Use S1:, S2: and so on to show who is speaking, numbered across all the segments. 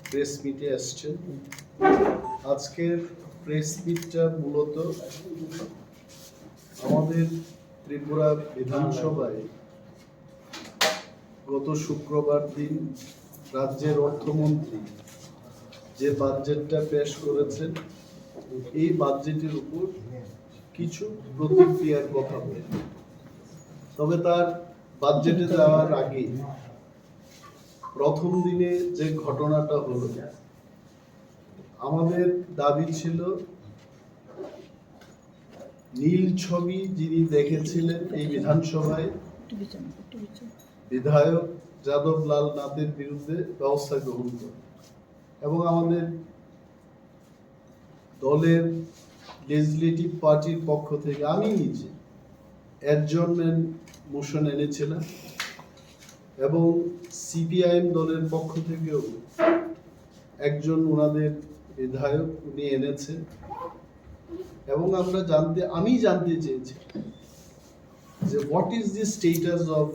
S1: Press মিটে আসছেন। আজকের প্রেস মিটটা মূলত আমাদের ত্রিপুরা বিধানসভায় গত শুক্রবার দিন রাজ্যের অর্থমন্ত্রী যে বাজেটটা পেশ করেছেন, এই বাজেটের উপর কিছু প্রতিক্রিয়ার কথা বলে। তবে তার বাজেটে যাওয়ার আগে প্রথম দিনে যে ঘটনাটা হলো, আমাদের দাবি ছিল নীল ছবি যিনি দেখেছিলেন এই বিধানসভায় বিধায়ক যাদব লাল নাথের বিরুদ্ধে ব্যবস্থা গ্রহণ করে, এবং আমাদের দলের লেজিসলেটিভ পার্টির পক্ষ থেকে আমি নিজে অ্যাডজর্নমেন্ট মোশন এনেছিলাম, এবং সিপিআইএম দলের পক্ষ থেকেও একজন ওনাদের বিধায়ক উনি এনেছেন। এবং আমি জানতে চেয়েছি যে what is the status of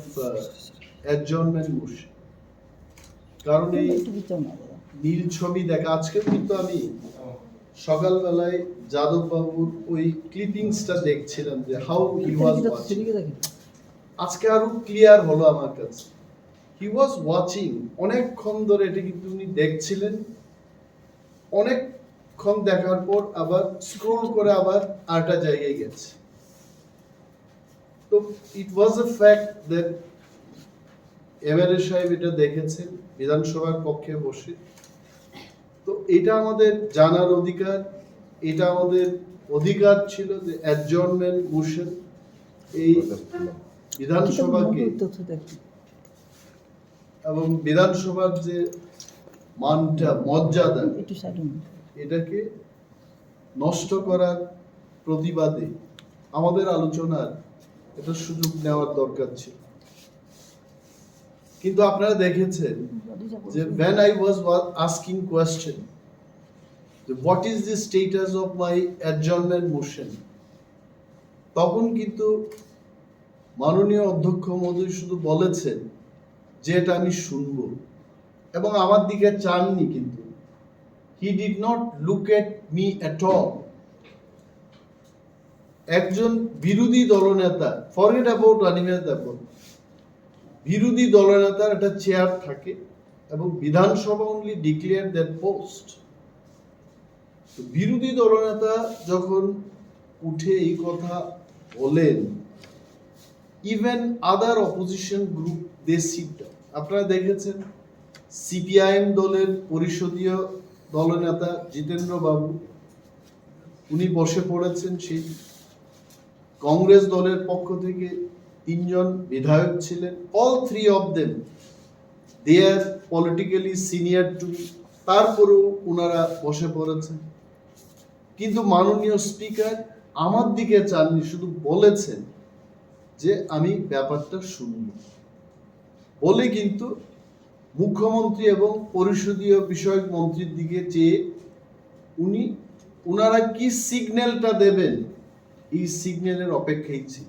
S1: adjournment motion, কারণ এই নীল ছবি দেখা আজকে কিন্তু আমি সকালবেলায় যাদব বাবুর ওই ক্লিপিংসটা দেখছিলাম যে হাউ হি ওয়াজ ওয়াচিং। আজকে আরো ক্লিয়ার হলো আমার কাছে, হি ওয়াজ ওয়াচিং অনেকক্ষণ ধরে। এটা কিন্তু উনি দেখছিলেন, অনেকক্ষণ দেখার পর আবার স্ক্রল করে আবার আরেকটা জায়গায় গেছে। তো ইট ওয়াজ এ ফ্যাক্ট দ্যাট এমএলএ সাহেব এটা দেখেছেন বিধানসভার কক্ষে বসে। তো এটা আমাদের জানার অধিকার, এটা আমাদের অধিকার ছিল যে অ্যাডজর্নমেন্ট মোশন এই বিধানসভাকে এবং বিধানসভার যে মানটা মর্যাদা এটাকে নষ্ট করার প্রতিবাদে আমাদের আলোচনার এটা সুযোগ নেওয়ার দরকার ছিল। কিন্তু আপনারা দেখেছেন যে when I was asking question what is the status of my adjournment motion, তখন কিন্তু মাননীয় অধ্যক্ষ মহোদয় শুধু বলেছেন যে এটা আমি শুনবো, এবং আমার দিকে চাননি। কিন্তু he did not look at me at all. একজন বিরোধী দলনেতা, forget about Animesh Debbarma, বিরোধী দলনেতার একটা চেয়ার থাকে এবং বিধানসভা only declare that post. বিরোধী দলনেতা যখন উঠে এই কথা বলেন, even other opposition group they sit down. আপনারা দেখেছেন সিপিআইএম দলের পরিষদীয় দলনেতা জিতেন্দ্র বাবু উনি বসে পড়েছেন। সেই কংগ্রেস দলের পক্ষ থেকে 3 জন বিধায়ক ছিলেন, all 3 of them they are politically senior to me, তারপরেও ওনারা বসে পড়েছেন। কিন্তু মাননীয় স্পিকার আমার দিকে চাননি, শুধু বলেছেন যে আমি ব্যাপারটা শুনব বলে, কিন্তু মুখ্যমন্ত্রী এবং পরিষদীয় বিষয়ক মন্ত্রীর দিকে চেয়ে ওনারা কি সিগন্যালটা দেবেন এই সিগন্যালের অপেক্ষায় ছিল।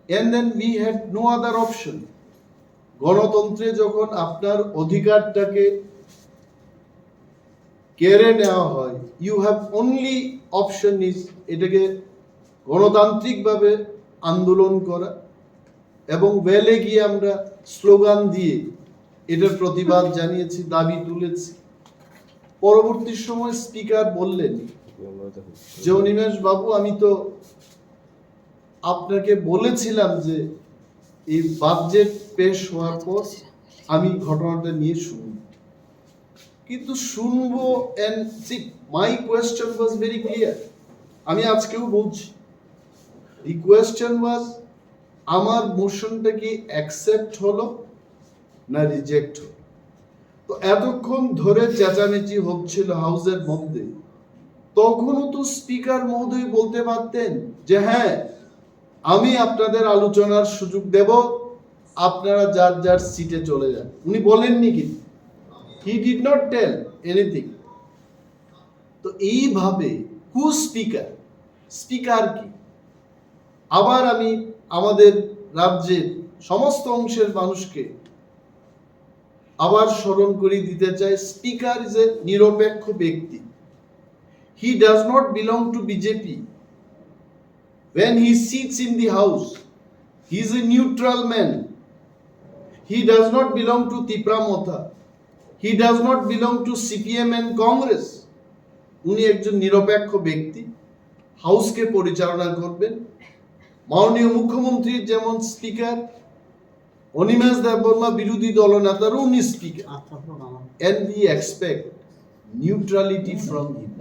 S1: and then we had no other option. গণতন্ত্রে যখন আপনার অধিকারটাকে কেড়ে নেওয়া হয়, you have only option is এটাকে গণতান্ত্রিকভাবে আন্দোলন করা এবং বেলে গিয়ে আমরা স্লোগান দিয়ে এটার প্রতিবাদ জানিয়েছি, দাবি তুলেছি। পরবর্তী সময় স্পিকার বললেন যে অনিমেষ বাবু, আমি তো আপনাকে বলেছিলাম যে এই বাজেট পেশ হওয়ার পর আমি ঘটনাটা নিয়ে শুনব, কিন্তু শুনবো and see my question was very clear. আমি আজকেও বলছি, দি কোয়েশ্চেন ওয়াজ আমার মোশনটা কি অ্যাকসেপ্ট হলো না রিজেক্ট হলো। তো এতক্ষণ ধরে চেঁচামেচি হচ্ছিল হাউসের মধ্যে, তখনও তো স্পিকার মহোদয় বলতে পারতেন যে হ্যাঁ আমি আপনাদের আলোচনার সুযোগ দেব, আপনারা যার যার সিটে চলে যান। উনি বলেননি, কিন্তু he did not tell anything. তো এইভাবে হু স্পিকার, স্পিকার কি? আবার আমি আমাদের রাজ্যের সমস্ত অংশের মানুষকে আবার স্মরণ করে দিতে চাই, স্পিকার ইজ এ নিরপেক্ষ ব্যক্তি। He does not belong to BJP. When he sits in the house, he is a neutral man. He does not belong to Tipramotha. He does not belong to CPM and Congress. উনি একজন নিরপেক্ষ ব্যক্তি, হাউসকে পরিচালনা করবেন। মাননীয় মুখ্যমন্ত্রীর যেমন speaker, Animesh Debbarma বিরোধী দলনেতার উনি speaker, and we expect neutrality from him.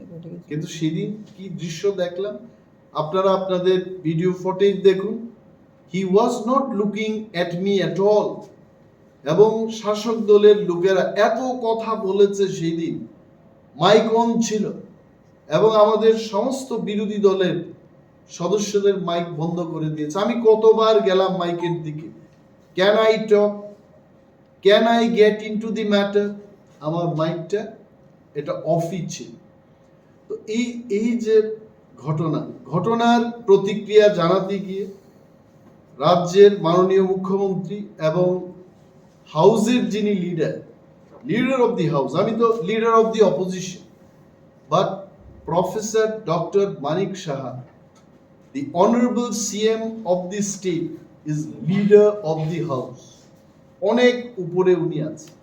S1: কিন্তু সেদিন কি দৃশ্য দেখলাম, আপনারা আপনাদের ভিডিও ফুটেজ দেখুন। He was not looking at me at all. এবং শাসক দলের লোকেরা এত কথা বলেছে সেদিন, মাইক অন ছিল, এবং আমাদের সমস্ত বিরোধী দলের সদস্যদের মাইক বন্ধ করে দিয়েছে। আমি কতবার গেলাম মাইকের দিকে, can I talk, can I get into the matter, আমার মাইকটা এটা অফই ছিল। তো এই যে ঘটনার প্রতিক্রিয়া জানাতে গিয়ে রাজ্যের মাননীয় মুখ্যমন্ত্রী এবং হাউসের যিনি লিডার অফ দি হাউস, আমি তো leader of the opposition, but professor doctor Manik Saha, the honourable CM of the state, is leader of the house. অনেক উপরে উনি আছেন।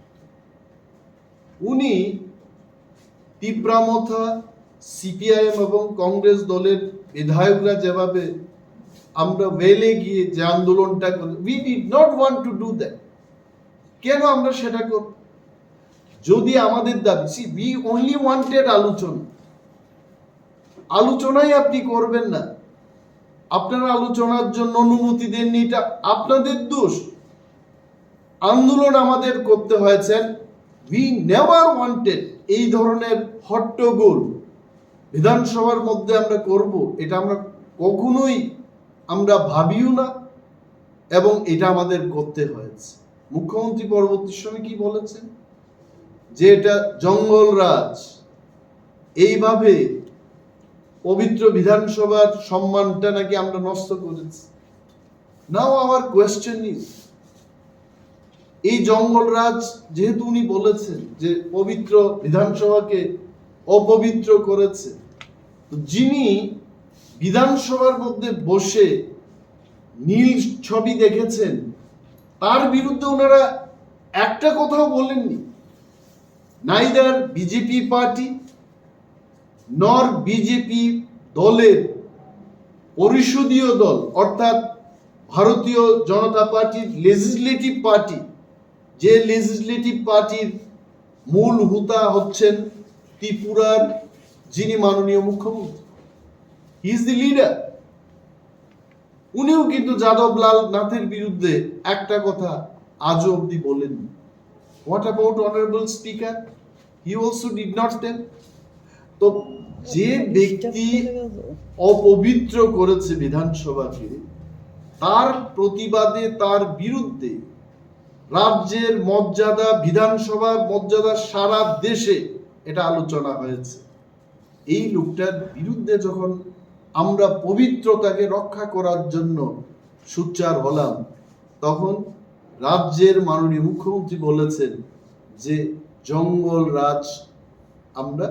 S1: উনি তিপ্রামথা, সিপিআইএম এবং কংগ্রেস দলের বিধায়করা যেভাবে আমরা ওয়েলে গিয়ে যে আন্দোলনটা করি, we did not want to do that. কেন আমরা সেটা করব? যদি আমাদের দাবি, সি উই অনলি ওয়ান্টেড আলোচনাই আপনি করবেন না, আপনারা আলোচনার জন্য অনুমতি দেননি, এটা আপনাদের দোষ। আন্দোলন আমাদের করতে হয়েছে। উই নেভার ওয়ান্টেড এই ধরনের হট্টগোল বিধানসভার মধ্যে আমরা করব, এটা আমরা কখনোই আমরা ভাবিও না, এবং এটা আমাদের করতে হয়েছে। মুখ্যমন্ত্রী পরবর্তী সময় কি বলেছেন, যে এটা জঙ্গল রাজ, এইভাবে পবিত্র বিধানসভার সম্মানটা নাকি আমরা নষ্ট করেছি। নাও আওয়ার কোয়েশ্চেন ইজ, এই জঙ্গল রাজ যেহেতু উনি বলেছেন যে পবিত্র বিধানসভাকে অপবিত্র করেছে, তো যিনি বিধানসভার মধ্যে বসে নীল ছবি দেখেছেন, তার বিরুদ্ধে ওনারা একটা কথাও বলেননি। নাইদার বিজেপি পার্টি নর বিজেপি দলের পরিষদীয় দল, অর্থাৎ ভারতীয় জনতা পার্টির লেজিসলেটিভ পার্টি, যে লেজিসলেটিভ পার্টির মূল হুতা হচ্ছেন ত্রিপুরার যিনি মাননীয় মুখ্যমন্ত্রী, হি ইজ দি লিডার। উনিও কিন্তু যাদব লাল নাথের বিরুদ্ধে একটা কথা আজও অব্দি বলেননি। What about honourable speaker? He also did not tell. তো যে ব্যক্তি অপবিত্র করেছে বিধানসভাকে, তার প্রতিবাদে, তার বিরুদ্ধে রাজ্যের মর্যাদা, বিধানসভার মর্যাদা সারা দেশে এটা আলোচনা হয়েছে। এই লোকটার বিরুদ্ধে যখন আমরা পবিত্রতাকে রক্ষা করার জন্য সোচ্চার হলাম, তখন রাজ্যের মাননীয় মুখ্যমন্ত্রী বলেছেন যে জঙ্গল রাজ আমরা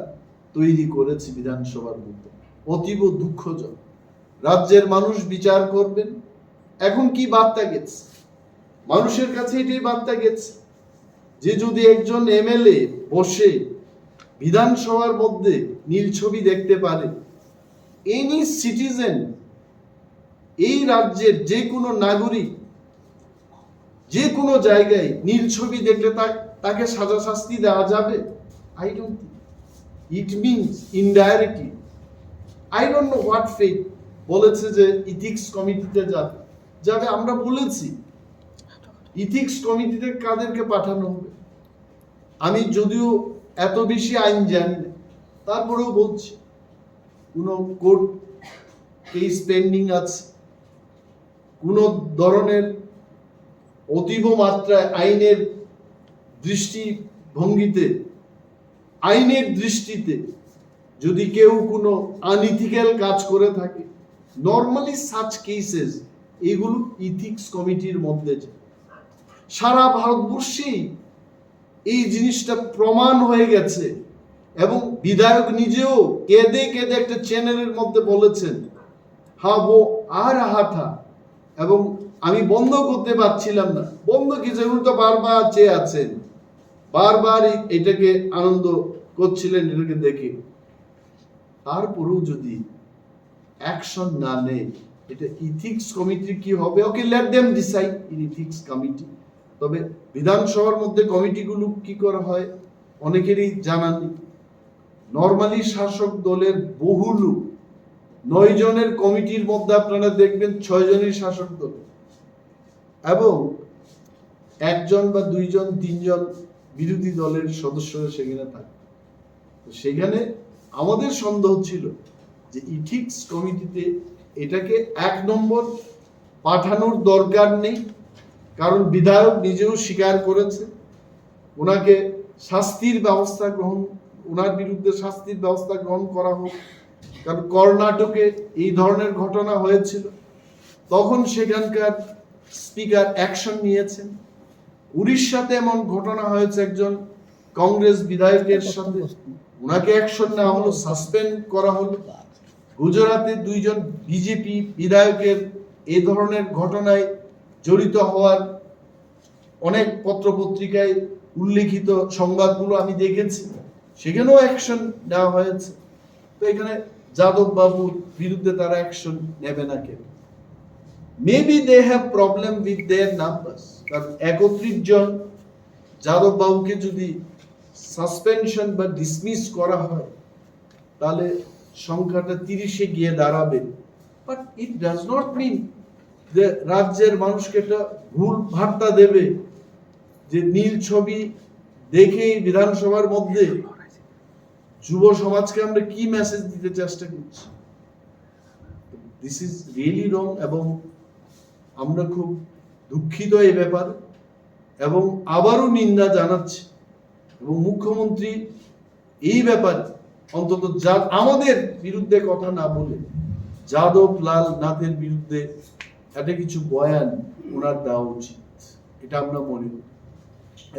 S1: তৈরি করেছি বিধানসভার মধ্যে। অতীব দুঃখজনক। রাজ্যের মানুষ বিচার করবেন। এখন কি বার্তা গেছে মানুষের কাছে? এটাই বার্তা গেছে যে যদি একজন এমএলএ বসে বিধানসভার মধ্যে নীল ছবি দেখতে পারে, এনি সিটিজেন, এই রাজ্যের যে কোনো নাগরিক যে কোনো জায়গায় নীল ছবি দেখলে তাকে সাজা শাস্তি দেওয়া যাবে? I don't think. It means indirectly, I don't know what fate বলেছে যে ইথিক্স কমিটিতে যাবে। আমরা বলেছি ইথিক্স কমিটিতে কাদেরকে পাঠানো হবে। আমি যদিও এত বেশি আইন জানি না, তারপরেও বলছি, কোনো কোর্ট কেস পেন্ডিং আছে, কোনো ধরনের অতীব মাত্রায় আইনের দৃষ্টিভঙ্গিতে, আইনের দৃষ্টিতে যদি কেউ কোনো আনইথিক্যাল কাজ করে থাকে, নর্মালি সাচ কেসেস এগুলো ইথিক্স কমিটির মধ্যে যায়। সারা ভারতবর্ষেই এই জিনিসটা প্রমাণ হয়ে গেছে এবং বিধায়ক নিজেও কেঁদে কেঁদে একটা চ্যানেলের মধ্যে বলেছেন হ্যাঁ वो आ रहा था এবং আমি বন্ধ করতে পারছিলাম না। বন্ধ কিছু উনি তো বারবার চেয়ে আছেন, বারবার এটাকে আনন্দ করছিলেন এটাকে দেখে। তারপরেও যদি অ্যাকশন না নেয়, এটা ইথিক্স কমিটির কি হবে? Okay, let them decide in ethics committee. তবে বিধানসভার মধ্যে কমিটিগুলো কি করা হয় অনেকেরই জানা নেই। নর্মালি শাসক দলের বহু লোক, 9 জনের কমিটির মধ্যে আপনারা দেখবেন 6 জনই শাসক দল এবং 1 জন বা 2 জন 3 জন বিরোধী দলের সদস্যরা সেখানে থাকে। সেখানে আমাদের সন্দেহ ছিল যে ইথিক্স কমিটিতে এটাকে 1 নম্বর পাঠানোর দরকার নেই, কারণ বিধায়ক নিজেও স্বীকার করেছে ওনাকে শাস্তির ব্যবস্থা গ্রহণ, ওনার বিরুদ্ধে শাস্তির ব্যবস্থা গ্রহণ করা হোক। কারণ কর্ণাটকে এই ধরনের ঘটনা হয়েছিল, তখন সেখানকার স্পিকার অ্যাকশন নিয়েছেন। উড়িষ্যাতে এমন ঘটনা হয়েছে একজন কংগ্রেস বিধায়কের সাথে, ওনাকে অ্যাকশন নেওয়া হলো, সাসপেন্ড করা হলো। গুজরাটে 2 জন বিজেপি বিধায়কের এই ধরনের ঘটনায় জড়িত হওয়ার অনেক পত্রপত্রিকায় উল্লেখিত সংবাদগুলো আমি দেখেছি, সেখানেও অ্যাকশন নেওয়া হয়েছে। তো এখানে যাদব বাবুর বিরুদ্ধে তারা অ্যাকশন নেবে না কেন? Maybe they have problem with their numbers. কারণ 31 জন যাদব বাবুকে যদি সাসপেনশন বা ডিসমিস করা হয় তাহলে সংখ্যাটা 30-এ গিয়ে দাঁড়াবে। But it does not mean যে রাজ্যের মানুষকে একটা ভুল বার্তা দেবে যে নীল ছবি দেখেই বিধানসভার মধ্যে যুব সমাজকে আমরা কি মেসেজ দিতে চেষ্টা করছি। দিস ইজ রিয়েলি রং এবং আমরা খুব দুঃখিত এই ব্যাপারে এবং আবারও নিন্দা জানাচ্ছি। এবং মুখ্যমন্ত্রী এই ব্যাপারে অন্তত আমাদের বিরুদ্ধে কথা না বলে যাদব লাল নাথের বিরুদ্ধে একটা কিছু বয়ান ওনার দেওয়া উচিত, এটা আমরা মনে করি।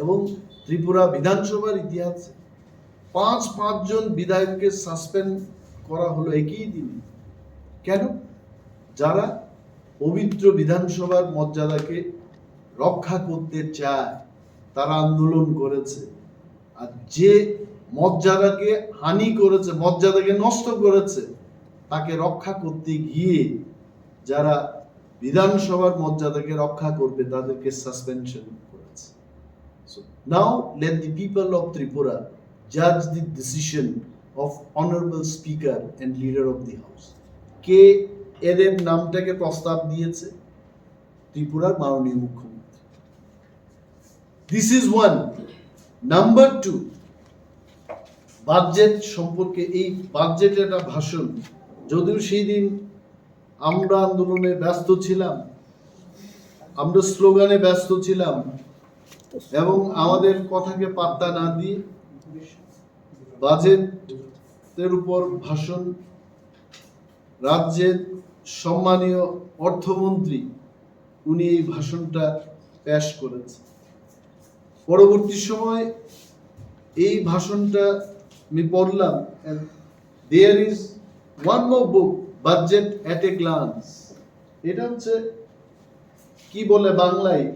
S1: এবং ত্রিপুরা বিধানসভার ইতিহাসে 5 জন বিধায়ককে সাসপেন্ড করা হলো একই দিনে। কেন? যারা পবিত্র বিধানসভার মর্যাদাকে রক্ষা করতে চায় তারা আন্দোলন করেছে, আর যে মর্যাদাকে হানি করেছে, মর্যাদাকে নষ্ট করেছে, তাকে রক্ষা করতে গিয়ে যারা বিধানসভার মর্যাদাকে রক্ষা করবে তাদেরকে সাসপেনশন করেছে। So now let the people of Tripura judge the decision of honorable speaker and leader of the house. কে এদের নামটাকে প্রস্তাব দিয়েছে? ত্রিপুরার মাননীয় মুখ্যমন্ত্রী। This is one. Number 2, budget সম্পর্কে, এই বাজেটের একটা ভাষণ, যদিও সেই দিন আমরা আন্দোলনে ব্যস্ত ছিলাম, আমরা স্লোগানে ব্যস্ত ছিলাম এবং আমাদের কথাকে পাত্তা না দিয়ে বাজেটের উপর ভাষণ রাজ্যের সম্মানীয় অর্থমন্ত্রী উনি এই ভাষণটা পেশ করেছেন। পরবর্তী সময় এই ভাষণটা আমি পড়লাম। There is one more book, budget at a glance. এটা হচ্ছে কি বলে বাংলায়,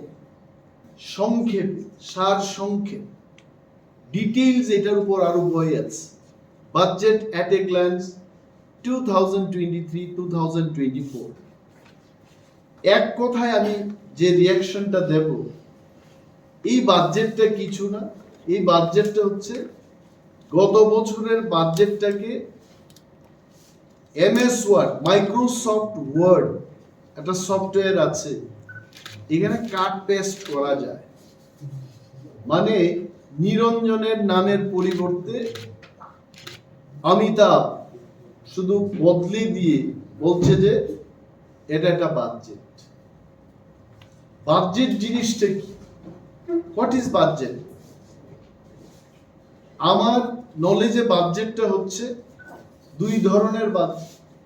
S1: সংক্ষেপ, সার সংক্ষেপ, ডিটেইলস এটার উপর আরো বই আছে। Budget at a glance 2023-2024। এক কথায় আমি যে রিয়াকশনটা দেব, এই বাজেটটা কিছু না, এই বাজেটটা হচ্ছে গত বছরের বাজেটটাকে MS ওয়ার্ড, মাইক্রোসফট ওয়ার্ড একটা সফটওয়্যার আছে, এখানে কাট পেস্ট করা যায়। মানে নিরঞ্জনের নামের পরিবর্তে অমিতাভ শুধু বদলে দিয়ে বলছে যে এটা একটা বাজেট। বাজেট জিনিসটা কি? What is budget? আমার নলেজে বাজেটটা হচ্ছে 2 ধরনের।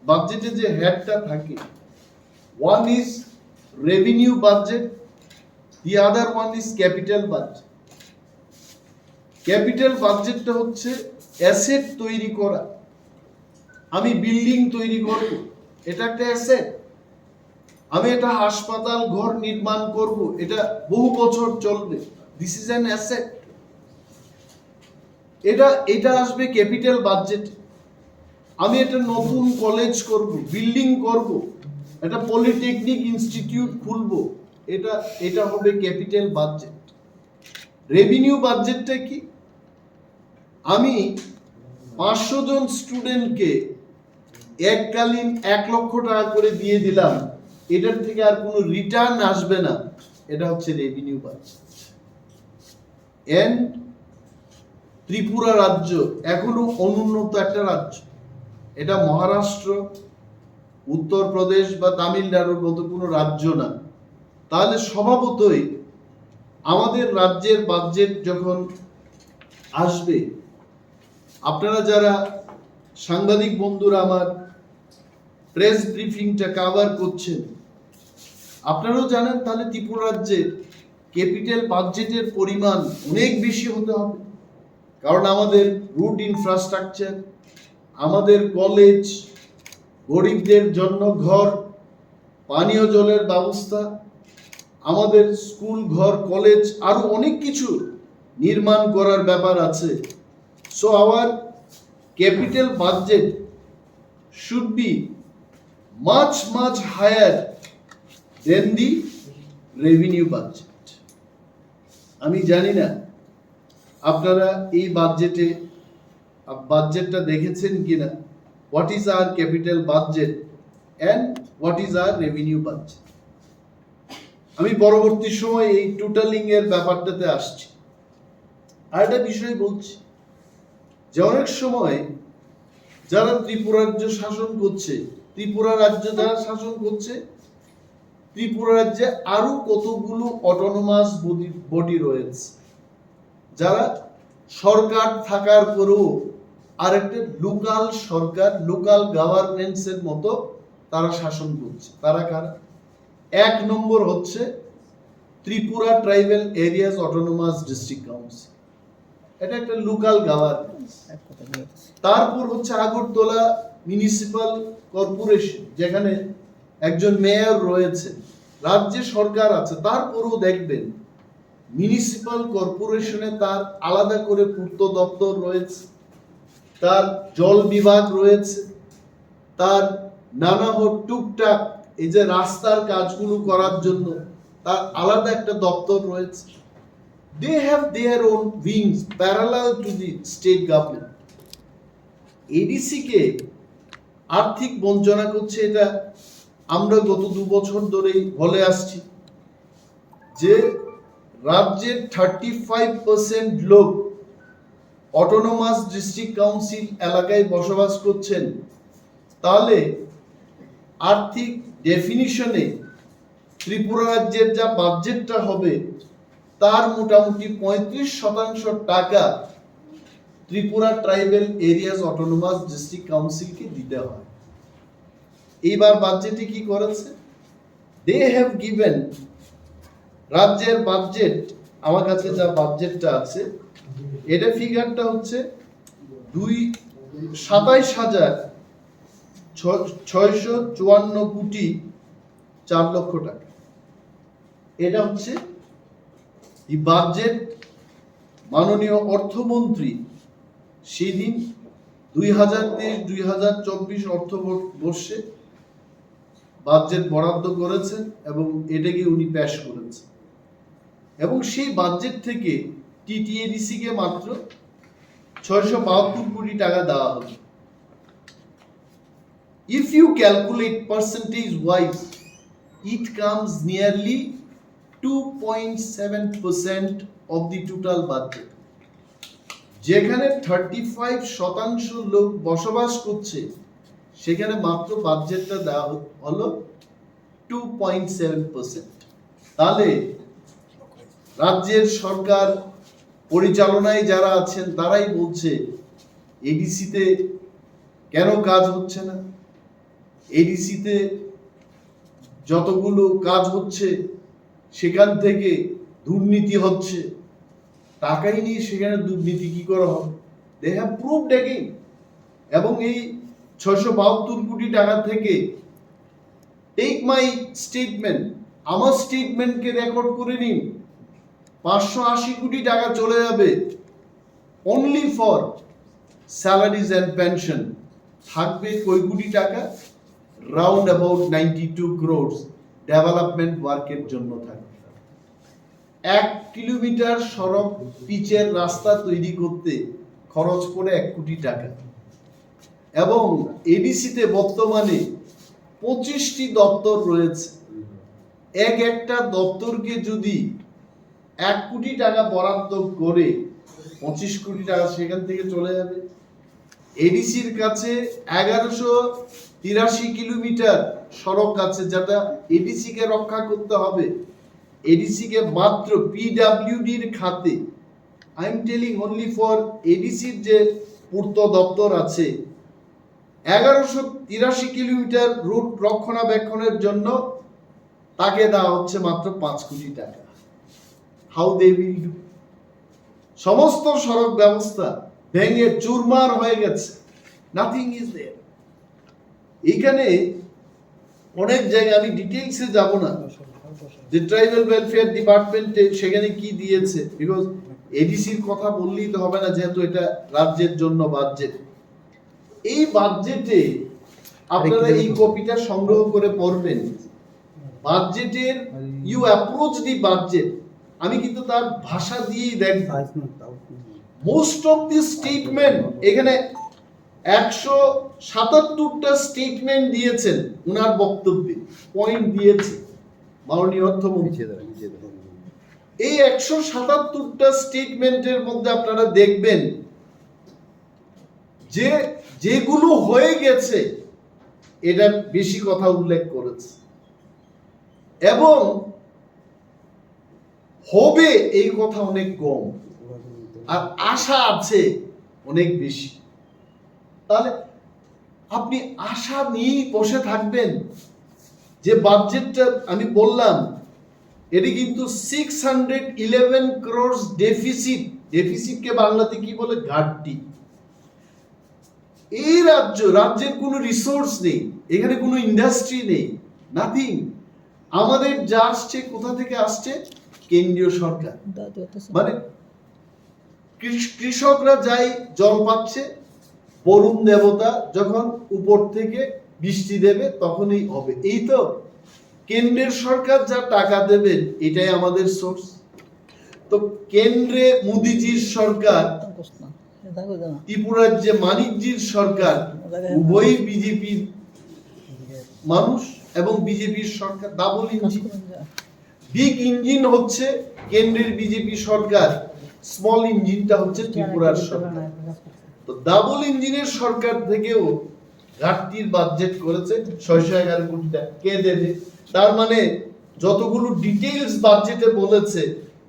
S1: বাজেটে যে হেডটা থাকে, one is revenue budget, the other one is capital budget. Capital বাজেটটা হচ্ছে অ্যাসেট তৈরি করা। আমি বিল্ডিং তৈরি করব, এটা একটা অ্যাসেট। আমি একটা হাসপাতাল ঘর নির্মাণ করব, এটা বহু বছর চলবে, দিস ইজ অ্যান অ্যাসেট। এটা আসবে ক্যাপিটাল বাজেট। আমি একটা নতুন কলেজ করব, বিল্ডিং করব, একটা পলিটেকনিক ইনস্টিটিউট খুলব, এটা হবে ক্যাপিটাল বাজেট। রেভিনিউ বাজেটটা কি? আমি 500 জন স্টুডেন্টকে এককালীন 1 লক্ষ টাকা করে দিয়ে দিলাম, এটার থেকে আর কোনো রিটার্ন আসবে না, এটা হচ্ছে রেভিনিউ বাজেট। এন্ড ত্রিপুরা রাজ্য এখনো অনুন্নত একটা রাজ্য, এটা মহারাষ্ট্র, উত্তরপ্রদেশ বা তামিলনাড়ুর মতো কোনো রাজ্য না। তাহলে স্বভাবতই আমাদের রাজ্যের বাজেট যখন আসবে, আপনারা যারা সাংবাদিক বন্ধুরা আমার প্রেস ব্রিফিংটা কভার করছেন, আপনারাও জানেন তাহলে ত্রিপুরা রাজ্যের ক্যাপিটাল বাজেটের পরিমাণ অনেক বেশি হতে হবে। কারণ আমাদের রুট ইনফ্রাস্ট্রাকচার, আমাদের কলেজ, গরিবদের জন্য ঘর, পানীয় জলের ব্যবস্থা, আমাদের স্কুল ঘর, কলেজ, আরো অনেক কিছু নির্মাণ করার ব্যাপার আছে। So our capital budget should be much higher than the revenue budget. আমি জানি না আপনারা এই বাজেটটা দেখেছেন কিনা। What is our capital budget and what is our revenue budget. আমি পরবর্তী সময় এই টোটালিং এর ব্যাপারটাতে আসছি। আর একটা বিষয় বলছি যে অনেক সময় যারা ত্রিপুরা রাজ্য শাসন করছে, ত্রিপুরা রাজ্য যারা শাসন করছে, ত্রিপুরা রাজ্যে আরো কতগুলো অটোনোমাস বডি রয়েছে যারা সরকার থাকার পরেও আর একটা লোকাল সরকার, লোকাল গভর্নেন্স এর মতো তারা শাসন করছে। তারা কারা? 1 নম্বর হচ্ছে Tripura tribal areas autonomous district council, এটা একটা লোকাল গভর্নেন্স। তারপর হচ্ছে আগরতলা মিউনিসিপাল কর্পোরেশন, যেখানে একজন মেয়র রয়েছে, রাজ্যে সরকার আছে, তারপরেও দেখবেন মিউনিসিপাল কর্পোরেশনে তার আলাদা করে পূর্ত দপ্তর রয়েছে, তার জল বিভাগ রয়েছে, তার নানা টুকটাক এই যে রাস্তার কাজগুলো করার জন্য তার আলাদা একটা দপ্তর রয়েছে। They have their own wings parallel to the state government. ADC কে আর্থিক বঞ্চনা করছে, এটা আমরা গত 2 বছর ধরেই বলে আসছি যে রাজ্যের 35% লোক অটোনোমাস ডিস্ট্রিক্ট কাউন্সিল এলাকায় বসবাস করছেন। তাহলে আর্থিক ডেফিনিশনে ত্রিপুরা রাজ্যের যা বাজেটটা হবে তার মোটামুটি 35% টাকা Tripura tribal areas autonomous district কাউন্সিলকে দিতে হয়। এইবার বাজেটে কি করেছে? দে হ্যাভ গিভেন, রাজ্যের বাজেট, আমার কাছে যা বাজেটটা আছে এটা ফিগারটা হচ্ছে 27,654 কোটি 4 লক্ষ টাকা। এটা হচ্ছে এই বাজেট মাননীয় অর্থমন্ত্রী সেদিন 2023-2024 অর্থবর্ষে বাজেট বরাদ্দ করেছেন এবং এটাকে উনি পেশ করেছেন। এবং সেই বাজেট থেকে টিটিএডিসি কে মাত্র 672 কোটি টাকা দেওয়া হবে। If you calculate percentage wise, it comes nearly 2.7% of the total budget. যেখানে 35% লোক বসবাস করছে সেখানে মাত্র বাজেটটা দেওয়া হলো 2.7%। তাহলে রাজ্যের সরকার পরিচালনায় যারা আছেন তারাই বলছে এডিসিতে কেন কাজ হচ্ছে না, এডিসিতে যতগুলো কাজ হচ্ছে সেখান থেকে দুর্নীতি হচ্ছে। টাকাই নিয়ে সেখানে দুর্নীতি কি করা হবে? They have proved again. এবং এই 672 কোটি টাকা থেকে টেক মাই স্টেটমেন্ট, আমার স্টেটমেন্টকে রেকর্ড করে নিন, 580 কোটি টাকা চলে যাবে only for salaries and pension. থাকবে কয় কোটি টাকা? রাউন্ড অ্যাবাউট 92 crores ডেভেলপমেন্ট ওয়ার্কের জন্য থাকবে। 1 কিলোমিটার সড়ক পিচের রাস্তা তৈরি করতে খরচ করে 1 কোটি টাকা। এবং এডিসিতে বর্তমানে 25টি দপ্তর রয়েছে। একটা দপ্তরকে যদি 1 কোটি টাকা বরাদ্দ করে 25 কোটি টাকা সেখান থেকে চলে যাবে। এডিসির কাছে 1183 কিলোমিটার সড়ক আছে, যেটা এডিসি কে রক্ষা করতে হবে। এডিসি কে মাত্র পিডব্লিউডির খাতে, I am telling only for এডিসির যে পূর্ত দপ্তর আছে, 1183 কিলোমিটার রুট রক্ষণাবেক্ষণের জন্য তাকে দেওয়া হচ্ছে মাত্র 5 কোটি টাকা। How they will do? সমস্ত সড়ক ব্যবস্থা ভেঙে চুরমার হয়ে গেছে, নাথিং ইজ দেয়ার। এখানে অনেক জায়গায় আমি ডিটেইলসে যাব না যে ট্রাইবাল ওয়েলফেয়ার ডিপার্টমেন্টে সেখানে কি দিয়েছে, বিকজ এডিসির কথা বললেই তো হবে না, যেহেতু এটা রাজ্যের জন্য বাজেট। এই বাজেটে আপনারা এই কপিটা সংগ্রহ করে পড়বেন। বাজেটের ইউ অ্যাপ্রোচ দি বাজেট, আমি কিন্তু তার ভাষা দিয়েই দেখব। মোস্ট অফ দি স্টেটমেন্ট, এখানে 177টা স্টেটমেন্ট দিয়েছেন উনার বক্তব্যে, পয়েন্ট দিয়েছে মাননীয় অর্থমন্ত্রী। এই 177টা স্টেটমেন্টের মধ্যে আপনারা দেখবেন যে যেগুলো হয়ে গেছে এটা বেশি কথা উল্লেখ করেছে, এবং হবে এই কথা অনেক কম, আর আশা আছে অনেক বেশি। তাহলে আপনি আশা নিয়েই বসে থাকবেন যে বাজেটটা আমি বললাম, এটি কিন্তু 611 crores ডেফিসিট। ডেফিসিটকে বাংলাতে কি বলে? ঘাটতি। এই রাজ্যের কোনো রিসোর্স নেই, এখানে কোনো ইন্ডাস্ট্রি নেই, নাথিং। আমাদের যা আসছে কোথা থেকে আসছে? কেন্দ্রীয় সরকার। মানে কৃষকরা যাই জল পাচ্ছে, বরুণ দেবতা যখন উপর থেকে বৃষ্টি দেবে তখনই হবে। এই তো কেন্দ্রের সরকার যা টাকা দেবেন এটাই আমাদের সোর্স। তো কেন্দ্রে মোদিজির সরকার, ত্রিপুরার যে মানিকজির সরকার, উভয়ই বিজেপির মানুষ এবং বিজেপির সরকার। Double engine. বিগ ইঞ্জিন হচ্ছে কেন্দ্রের বিজেপি সরকার, স্মল ইঞ্জিনটা হচ্ছে ত্রিপুরার সরকার। তো ডাবল ইঞ্জিনের সরকার থেকেও ঘাটতির বাজেট করেছে 611 কোটি টাকা। কে দেবে? তার মানে যতগুলো ডিটেইলস বাজেটে বলেছে,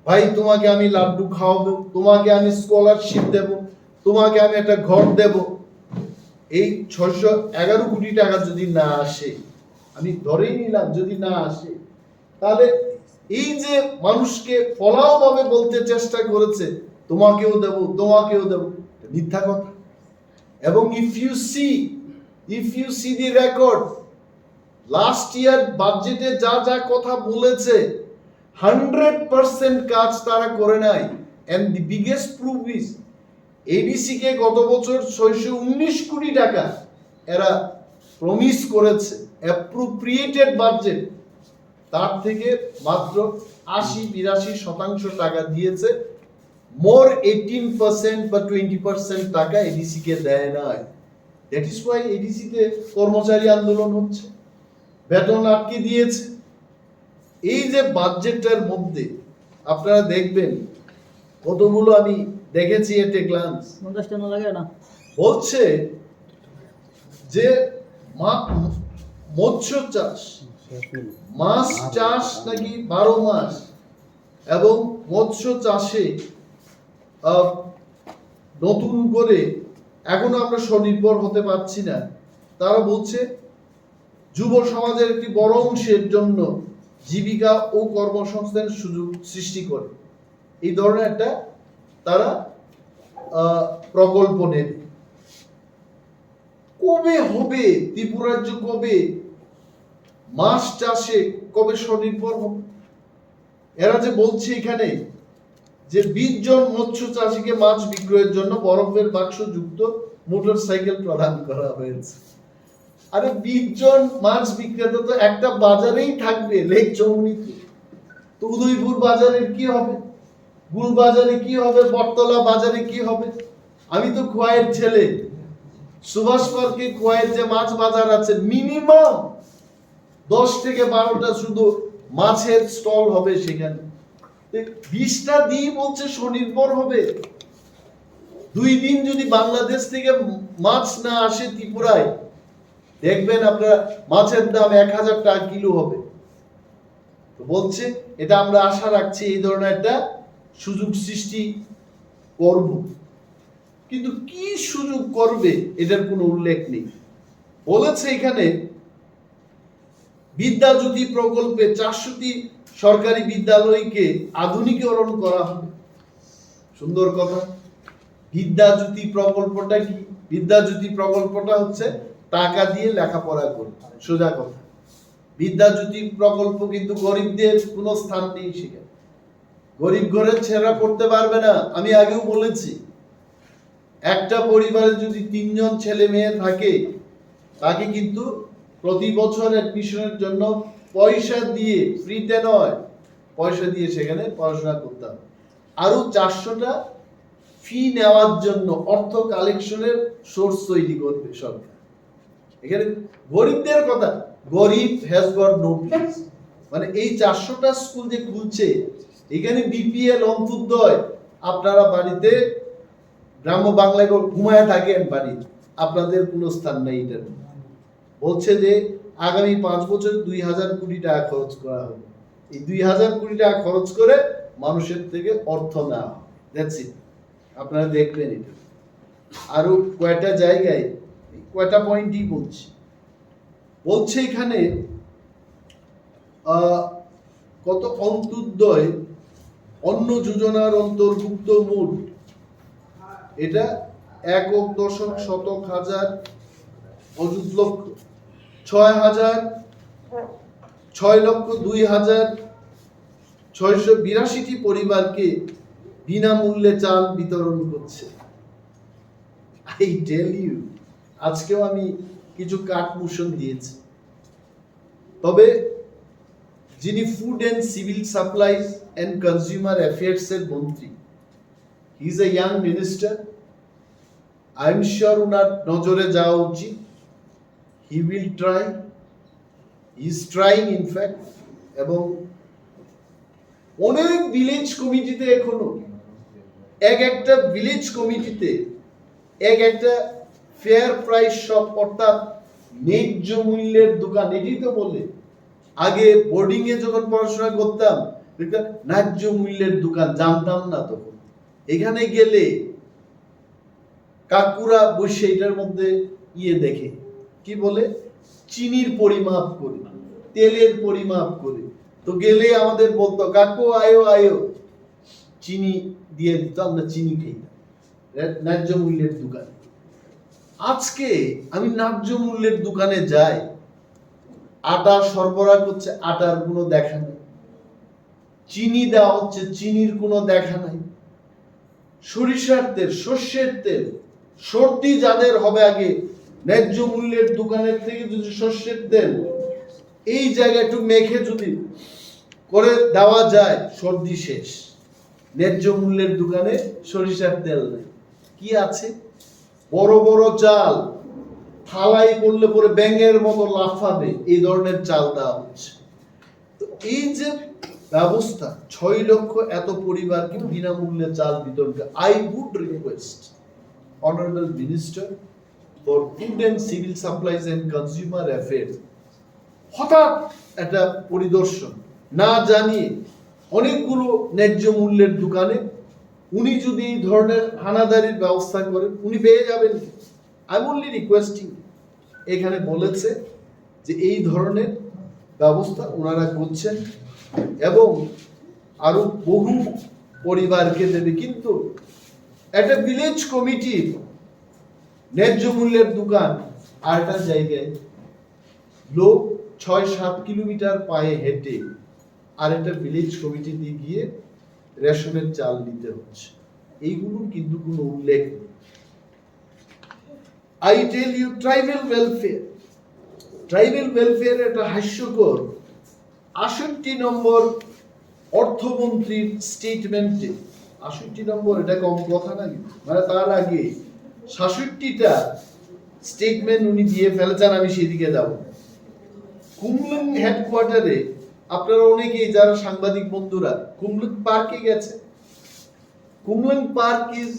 S1: ভাই তোমাকে আমি লাড্ডু খাওয়াবো, তোমাকে আমি স্কলারশিপ দেব, তোমাকে আমি একটা ঘর দেব, এই 611 কোটি টাকা যদি না আসে, আমি ধরেই নিলাম যদি না আসে, তাহলে এই যে মানুষকে ফলাও ভাবে বলতে চেষ্টা করেছে তোমাকেও দেব, তোমাকেও দেব, মিথ্যা কথা। এবং if you see the record, last year বাজেটে যা যা কথা বলেছে 100% কাজ তারা করে নাই। And the biggest proof is ADC কে গত বছর 619 কোটি টাকা এরা প্রমিস করেছে অ্যাপ্রোপ্রিয়েটেড বাজেট, তার থেকে মাত্র 80-82% টাকা দিয়েছে। মোর 18% বা 20% টাকা এডিসি কে দেয় নাই। দ্যাট ইজ ওয়াই এডিসি তে কর্মচারী আন্দোলন হচ্ছে, বেতন আটকে দিয়েছে। এই যে বাজেটটার মধ্যে আপনারা দেখবেন কতগুলো আমি দেখেছি এট এ গ্লান্স, বলছে যে মৎস্য চাষ, মাছ চাষ নাকি 12 মাস, এবং মৎস্য চাষে নতুন করে এখনো আমরা স্বনির্ভর হতে পারছি না। তারা বলছে যুব সমাজের একটি বড় অংশের জন্য জীবিকা ও কর্মসংস্থানের সুযোগ সৃষ্টি করে। এই ধরনের একটা তারা প্রকল্প নেবে। কবে হবে ত্রিপুরাজ্য, কবে মাছ চাষে কবে স্বনির্ভর হবে? এরা যে বলছে এখানে যে 20 জন মৎস্য চাষীকে মাছ বিক্রয়ের জন্য বরফের বাক্স যুক্ত মোটর সাইকেল প্রদান করা হয়েছে। আরে 20 জন মাছ বিক্রেতা তো একটা বাজারেই থাকবে, লেক চৌমুনিতে। তো উদয়পুর বাজারের কি হবে, গুল বাজারে কি হবে, বটতলা বাজারে কি হবে? আমি তো খোয়াইয়ের ছেলে, সুভাষ পার্কে খোয়াইয়ের যে মাছ বাজার আছে, মিনিমাম 10 থেকে 12টা শুধু মাছের স্টল হবে সেখানে। 20টা দিয়ে বলছে স্বনির্ভর হবে। 2 দিন যদি বাংলাদেশ থেকে মাছ না আসে ত্রিপুরায়, দেখবেন আপনারা মাছের দাম 1000 টাকা কিলো হবে। তো বলছে এটা আমরা আশা রাখছি এই ধরনের একটা সুযোগ সৃষ্টি করব, কিন্তু কি সুযোগ করবে এটার কোনো উল্লেখ নেই। বলেছে এখানে বিদ্যাজ্যোতি প্রকল্পে 400টি সরকারি বিদ্যালয়কে আধুনিকীকরণ করা হবে। সুন্দর কথা। বিদ্যাজ্যোতি প্রকল্পটা কি? বিদ্যাজ্যোতি প্রকল্পটা হচ্ছে টাকা দিয়ে লেখাপড়া করবে, সোজা কথা। বিদ্যাজ্যোতি প্রকল্প কিন্তু গরিবদের কোনো স্থান নেই সেখানে। গরিব ঘরের ছেলেরা পড়তে পারবে না। আমি আগেও বলেছি, একটা পরিবারে যদি 3 জন ছেলে মেয়ে থাকে, তাকে কিন্তু প্রতি বছর অ্যাডমিশনের জন্য পয়সা দিয়ে, ফ্রিতে নয়, পয়সা দিয়ে সেখানে পড়াশোনা করতে হবে। আরো 400টা ফি নেওয়ার জন্য অর্থ কালেকশনের সোর্স তৈরি করবে সরকার। এখানে গরিবদের কথা, গরিব হ্যাজ গট নো প্লেস। মানে এই 400টা স্কুল যে খুলছে, এখানে বিপিএল, অন্তোদয়, আপনারা বাড়িতে গ্রাম্য বাংলায় ঘুমায় থাকেন বাড়িতে, আপনাদের কোনো স্থান নেই। এটার বলছে যে আগামী 5 বছর 2000 কোটি টাকা খরচ করা হবে। এই 2000 কোটি টাকা খরচ করে মানুষের থেকে অর্থ নেওয়া হবে। That's it. আপনারা দেখবেন এটা। আরো কয়টা জায়গায় কয়টা পয়েন্টই বলছে এখানে কত অন্তোদয় অন্ন যোজনার অন্তর্ভুক্ত মোট এটা 1.1 অযুত লক্ষ 6,02,682টি পরিবারকে বিনামূল্যে চাল বিতরণ করছে। আই টেল ইউ, আজকেও আমি কিছু কাটমোশন দিয়েছি। তবে যিনি food and civil supplies and consumer affairs এর মন্ত্রী, he is a young minister, I am sure উনার নজরে যাওয়া উচিত। He will try, he is trying in fact. এবং অনেক ভিলেজ কমিটিতে এখনো একটা ভিলেজ কমিটিতে একটা ফেয়ার প্রাইস শপ, অর্থাৎ ন্যায্য মূল্যের দোকান। এটাই তো বলে, আগে বোর্ডিং এ যখন পড়াশোনা করতাম ন্যায্য মূল্যের দোকান, জানতাম না তখন। এখানে গেলে কাকুরা বসে এটার মধ্যে দেখে, কি বলে, চিনির পরিমাপ করে, তেলের পরিমাপ করে। তো গেলে আমাদের বলতো, কাকু আয়ো আয়ো, চিনি দিয়ে দিত, আমরা চিনি খাইতাম ন্যায্য মূল্যের দোকানে। আজকে আমি ন্যায্য মূল্যের দোকানে যাই, আটা সরবরাহ করছে, আটার কোনো দেখা নাই। চিনি দেওয়া হচ্ছে, চিনির কোনো দেখা নাই। সরিষার তেল, সর্ষের তেল, সর্দি যাদের হবে, আগে ন্যায্য মূল্যের দোকানের থেকে যদি সর্ষের তেল এই জায়গায় একটু মেখে যদি করে দেওয়া যায়, সর্দি শেষ। ন্যায্য মূল্যের দোকানে সরিষার তেল নেই। কি আছে? বড় বড় চাল, থালাই করলে পরে ব্যাঙের মতো লাফাবে, এই ধরনের চাল দেওয়া হচ্ছে। তো এই যে ব্যবস্থা, 6 লক্ষ এত পরিবারকে বিনামূল্যে চাল বিতরণ। I would request honourable minister for food and civil supplies and consumer affairs, হঠাৎ একটা পরিদর্শন না জানিয়ে অনেকগুলো ন্যায্য মূল্যের দোকানে উনি যদি এই ধরনের হানাদারির ব্যবস্থা করেন, উনি পেয়ে যাবেন। I am only requesting. এখানে বলেছে যে এই ধরনের ব্যবস্থা ওনারা করছেন এবং আরো বহু পরিবারকে দেবে। কিন্তু একটা ভিলেজ কমিটির ন্যায্য মূল্যের দোকান আর একটা জায়গায় লোক 6-7 কিলোমিটার পায়ে হেঁটে আর একটা ভিলেজ কমিটিতে গিয়ে রেশনের চাল নিতে হচ্ছে, এইগুলোর কিন্তু কোনো উল্লেখ নেই। I tell you tribal welfare একটা হাস্যকর 68 নম্বর অর্থমন্ত্রীর স্টেটমেন্টে, 68 নম্বর এটা কম কথা না, মানে তার আগে 66টা স্টেটমেন্ট উনি দিয়ে ফেলেছেন। আমি সেদিকে যাব। কুমলুং হেডকোয়ার্টারে আপনারা অনেকেই যারা সাংবাদিক বন্ধুরা কুমলুং পার্কে গেছে। Khumulwng park is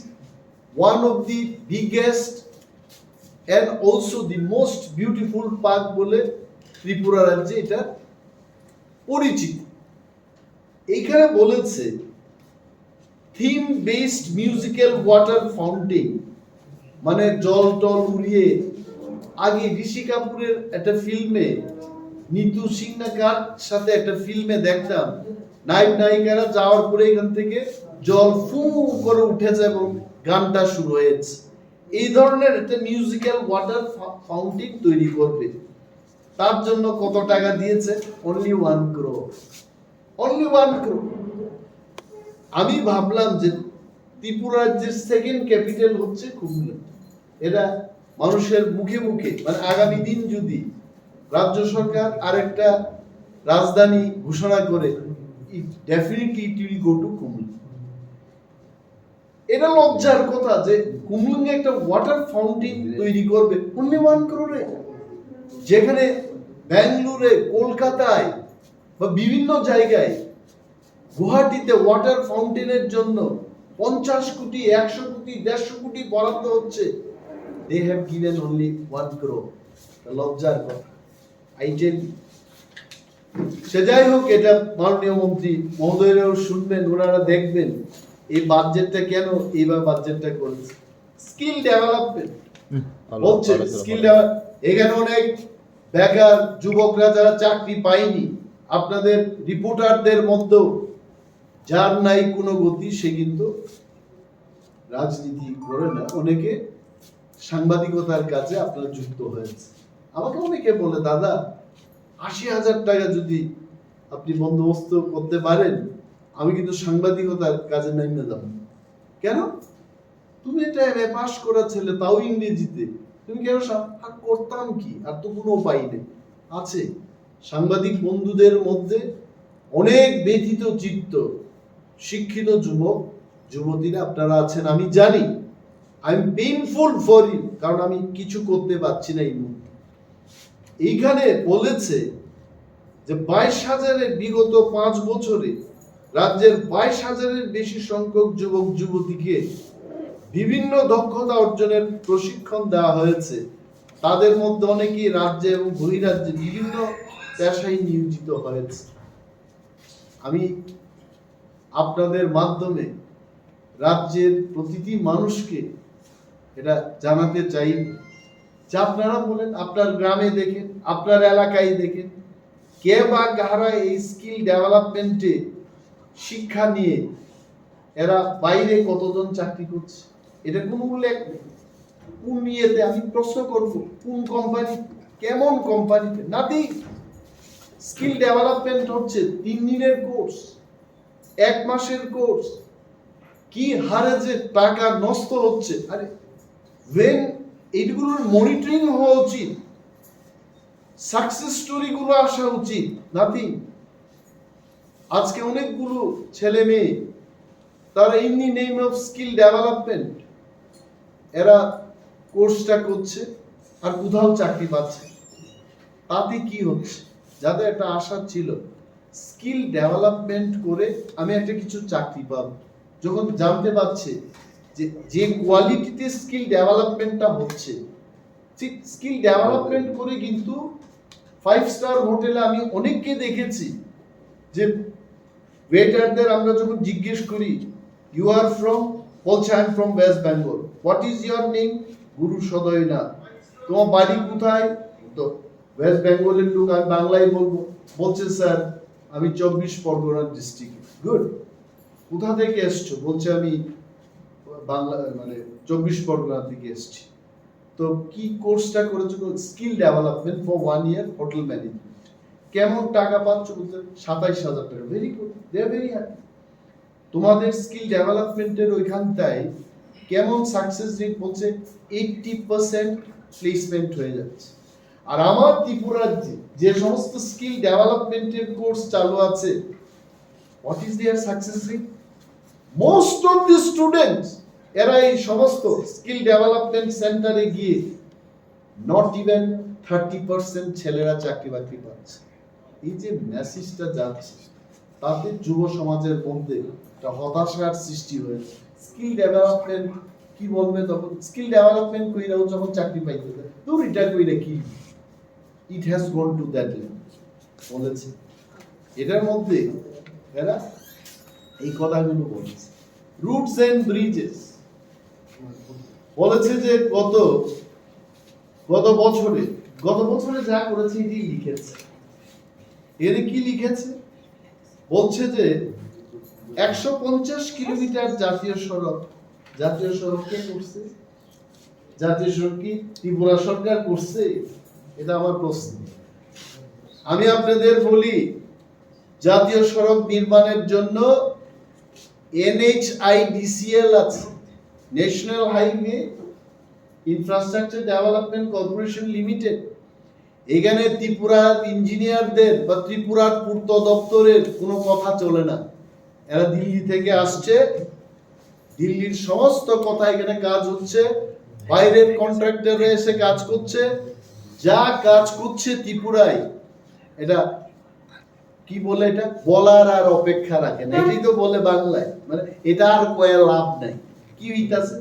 S1: one of the biggest and also the most beautiful park বলে ত্রিপুরা রাজ্যে এটা পরিচিত। এখানে বলেছে theme based musical water fountain, মানে জল টল উড়িয়ে, আগে ঋষি কাপুরের একটা ফিল্মে নিতু সিংনাকার সাথে একটা ফিল্মে দেখতাম নায়িকারা যাওয়ার পরে এখান থেকে জল ফু করে উঠেছে এবং গানটা শুরু হয়েছে। এই ধরনের একটা মিউজিক্যাল ওয়াটার ফাউন্টেন তৈরি করবে। তার জন্য কত টাকা দিয়েছে? Only 1 crore। Only 1 crore। আমি ভাবলাম যে ত্রিপুরা রাজ্যের সেকেন্ড ক্যাপিটাল হচ্ছে কুমলুং। এটা মানুষের মুখে মুখে, মানে আগামী দিন যদি রাজ্য সরকার আরেকটা রাজধানী ঘোষণা করে, definitely it will go to Khumulwng. এটা লজ্জার কথা যে কুমলুং একটা ওয়াটার ফাউন্টেন তৈরি করবে অনলি 1 crore, যেখানে ব্যাঙ্গালোরে, কলকাতায় বা বিভিন্ন জায়গায়, গুয়াহাটিতে ওয়াটার ফাউন্টেনের জন্য 50 কোটি, 100 কোটি, 150 কোটি বরাদ্দ হচ্ছে। They have given only 1 crore। লজ্জার কথা। আইটেল সে যাই হোক, এটা মাননীয় মন্ত্রী মহোদয়রাও শুনবেন, ওনারা দেখবেন এই বাজেটটা কেন এইবার বাজেটটা করেছে। স্কিল ডেভেলপমেন্ট হচ্ছে, স্কিল এখানে অনেক বেকার যুবকরা যারা চাকরি পায়নি, আপনাদের রিপোর্টারদের মধ্যেও যার নাই কোনো গতি, সে কিন্তু রাজনীতি করে না, অনেকে সাংবাদিকতার কাজে আপনার যুক্ত হয়েছে। আমাকে অনেকে বলে, দাদা 80,000 টাকা যদি আপনি বন্দোবস্ত করতে পারেন, আমি কিন্তু সাংবাদিকতার কাজে নামে যাব। কেন? তুমি এটা এমএ পাস করা ছেলে, তাও ইংরেজিতে, তুমি কেন? আর করতাম কি, আর তো কোনো উপায় নেই। আছে সাংবাদিক বন্ধুদের মধ্যে অনেক ব্যথিত চিত্ত শিক্ষিত যুবক যুবতীরা আপনারা আছেন, আমি জানি। I am painful for you, কারণ আমি কিছু করতে পারছি না এই মুহূর্তে। এইখানে বলেছে যে 22,000-এর বিগত 5 বছরে রাজ্যের 22,000-এর বেশি সংখ্যক যুবক যুবতীকে বিভিন্ন দক্ষতা অর্জনের প্রশিক্ষণ দেওয়া হয়েছে। তাদের মধ্যে অনেকেই রাজ্যে এবং বহিরাজ্যে বিভিন্ন পেশায় নিয়োজিত হয়েছে। আমি আপনাদের মাধ্যমে রাজ্যের প্রতিটি মানুষকে এটা জানাতে চাই যে আপনারা বলেন, আপনার গ্রামে দেখেন, আপনার এলাকায় দেখেন, কে বা কারা এই স্কিল ডেভেলপমেন্টে শিক্ষা নিয়ে এরা বাইরে কতজন চাকরি করছে, এটা কোনো উল্লেখ নেই। কোন নিয়েতে আমি প্রশ্ন করব, কোন কোম্পানি, কেমন কোম্পানিতে? নাথিং। স্কিল ডেভেলপমেন্ট হচ্ছে 3 দিনের কোর্স, 1 মাসের কোর্স। কি হারে যে টাকা নষ্ট হচ্ছে। আরে when এইগুলোর মনিটরিং হওয়া উচিত, সাকসেস স্টোরি গুলো আসা উচিত। নাথিং। আজকে অনেকগুলো ছেলে মেয়ে তারা in the name of skill development এরা কোর্সটা করছে আর কোথাও চাকরি পাচ্ছে। তাতে কি হচ্ছে? যাদের একটা আশা ছিল স্কিল ডেভেলপমেন্ট করে আমি একটা কিছু চাকরি পাবো, যখন জানতে পারছে যে কোয়ালিটিতে স্কিল ডেভেলপমেন্টটা হচ্ছে, স্কিল ডেভেলপমেন্ট করে কিন্তু 5 স্টার হোটেলে আমি অনেককে দেখেছি যে ওয়েটারদের আমরা যখন জিজ্ঞেস করি, ইউ আর ফ্রম, বলছে I am from West Bengal. What is your name? Guru Saday Nath. তোমার বাড়ি কোথায়? তো ওয়েস্ট বেঙ্গলের লোক, আমি বাংলায় বলবো। বলছে স্যার আমি 24 পরগনা ডিস্ট্রিক্ট। গুড। কোথা থেকে এসছো? বলছে আমি বাংলা মানে 24 পরগনা থেকে এসেছি। তো কি কোর্সটা করেছো? Skill development for 1 year hotel management. কেমন টাকা পাচ্ছ? বলতে 27,000 টাকা। Very good, they are very happy. তোমাদের স্কিল ডেভেলপমেন্টের ওইখানটায় কেমন সাকসেস রেট? বলছে 80% প্লেসমেন্ট হয়ে যাচ্ছে। আর আমার ত্রিপুরার যে সমস্ত স্কিল ডেভেলপমেন্টের কোর্স চালু আছে, what is their success rate? Most of the students এরা এই সমস্ত স্কিল ডেভেলপমেন্ট সেন্টারে গিয়ে নট ইভেন 30% ছেলেরা চাকরি বাকরি পাচ্ছে। এই যে মেসেজটা যাচ্ছে, তাতে যুব সমাজের মধ্যে একটা হতাশার সৃষ্টি হয়েছে। স্কিল ডেভেলপমেন্ট কি বলবে তখন? স্কিল ডেভেলপমেন্ট কইরাও যখন চাকরি পাইতে যায়, তোর এটা কইরা কি? It has gone to that level বলেছে। এটার মধ্যে এরা এই কথাগুলো বলেছে। রুটস এন্ড ব্রিজেস বলেছে যে গত বছরে যা করেছে এটি লিখেছে। এর কি লিখেছে? বলছে যে 150 কিলোমিটার জাতীয় সড়ক কে করছে? জাতীয় সড়ক কি ত্রিপুরা সরকার করছে? এটা আমার প্রশ্ন। আমি আপনাদের বলি, জাতীয় সড়ক নির্মাণের জন্য NHIDCL আছে, national highway infrastructure development corporation limited. এখানে ত্রিপুরার ইঞ্জিনিয়ারদের বা ত্রিপুরার পূর্ত দপ্তরের কোনো কথা চলে না। এরা দিল্লি থেকে আসছে, দিল্লির সমস্ত কথা এখানে কাজ হচ্ছে, বাইরের কন্ট্রাক্টররা এসে কাজ করছে। যা কাজ করছে ত্রিপুরায়, এটা কি বলে? এটা বলার আর অপেক্ষা রাখে না। এটাই তো বলে বাংলায়, মানে এটা আর কয়ে লাভ নাই। কি হইতাছে?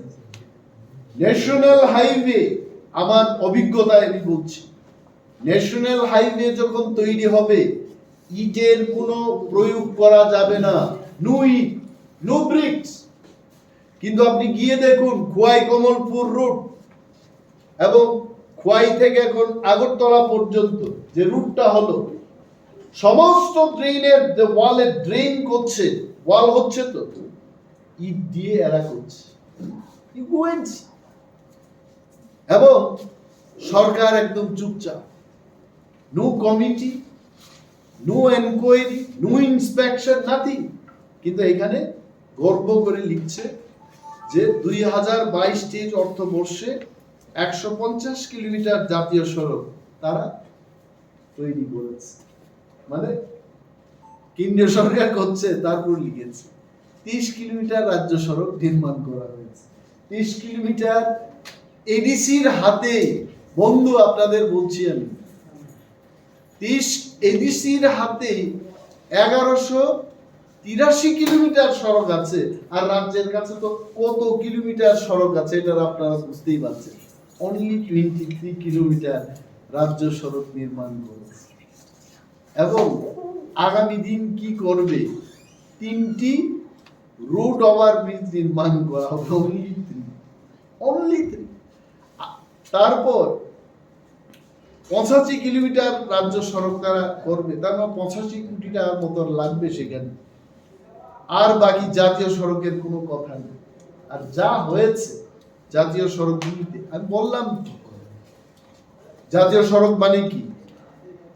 S1: ন্যাশনাল হাইওয়ে, আমার অভিজ্ঞতায় আমি বলছি, ন্যাশনাল হাইওয়ে যখন তৈরি হবে, ইটের কোনো প্রয়োগ করা যাবে না, নো ইট, নো ব্রিক্স। কিন্তু আপনি গিয়ে দেখুন খোয়াই কমলপুর রুট এবং খোয়াই থেকে এখন আগরতলা পর্যন্ত যে রুটটা হলো, সমস্ত ড্রেনের ওয়ালে ড্রেন করছে, ওয়াল হচ্ছে তো ইট দিয়ে এরা করছে। এবং সরকার একদম চুপচাপ, no committee, no enquiry, no inspection, nothing. কিন্তু এখানে গর্ব করে লিখছে যে 2022-23 অর্থবর্ষে 150 কিলোমিটার জাতীয় সড়ক তারা তৈরি করেছে। মানে কেন্দ্রীয় সরকার করছে, তারপর লিখেছে 30 কিলোমিটার রাজ্য সড়ক নির্মাণ করা হয়েছে। 30 কিলোমিটার এডিসির হাতে। বন্ধু, আপনাদের বলছি আমি, 30 এডিসির হাতে 1183 কিলোমিটার সড়ক আছে। আর রাজ্যের কাছে তো কত কিলোমিটার সড়ক আছে, এটা আপনারা বুঝতেই পারছেন। অনলি 23 কিলোমিটার রাজ্য সড়ক নির্মাণ করেছে। এবং আগামী দিন কি করবে? 3টি রোড ওভার ব্রিজ নির্মাণ করা হবে, অনলি 3। তারপর 85 কিলোমিটার রাজ্য সড়ক তারা করবে, তার মানে 85 কোটি টাকার মতো লাগবে সেখানে। আর বাকি জাতীয় সড়কের কোনো কথা নেই। আর যা হয়েছে জাতীয় সড়কগুলিতে, আমি বললাম জাতীয় সড়ক মানে কি?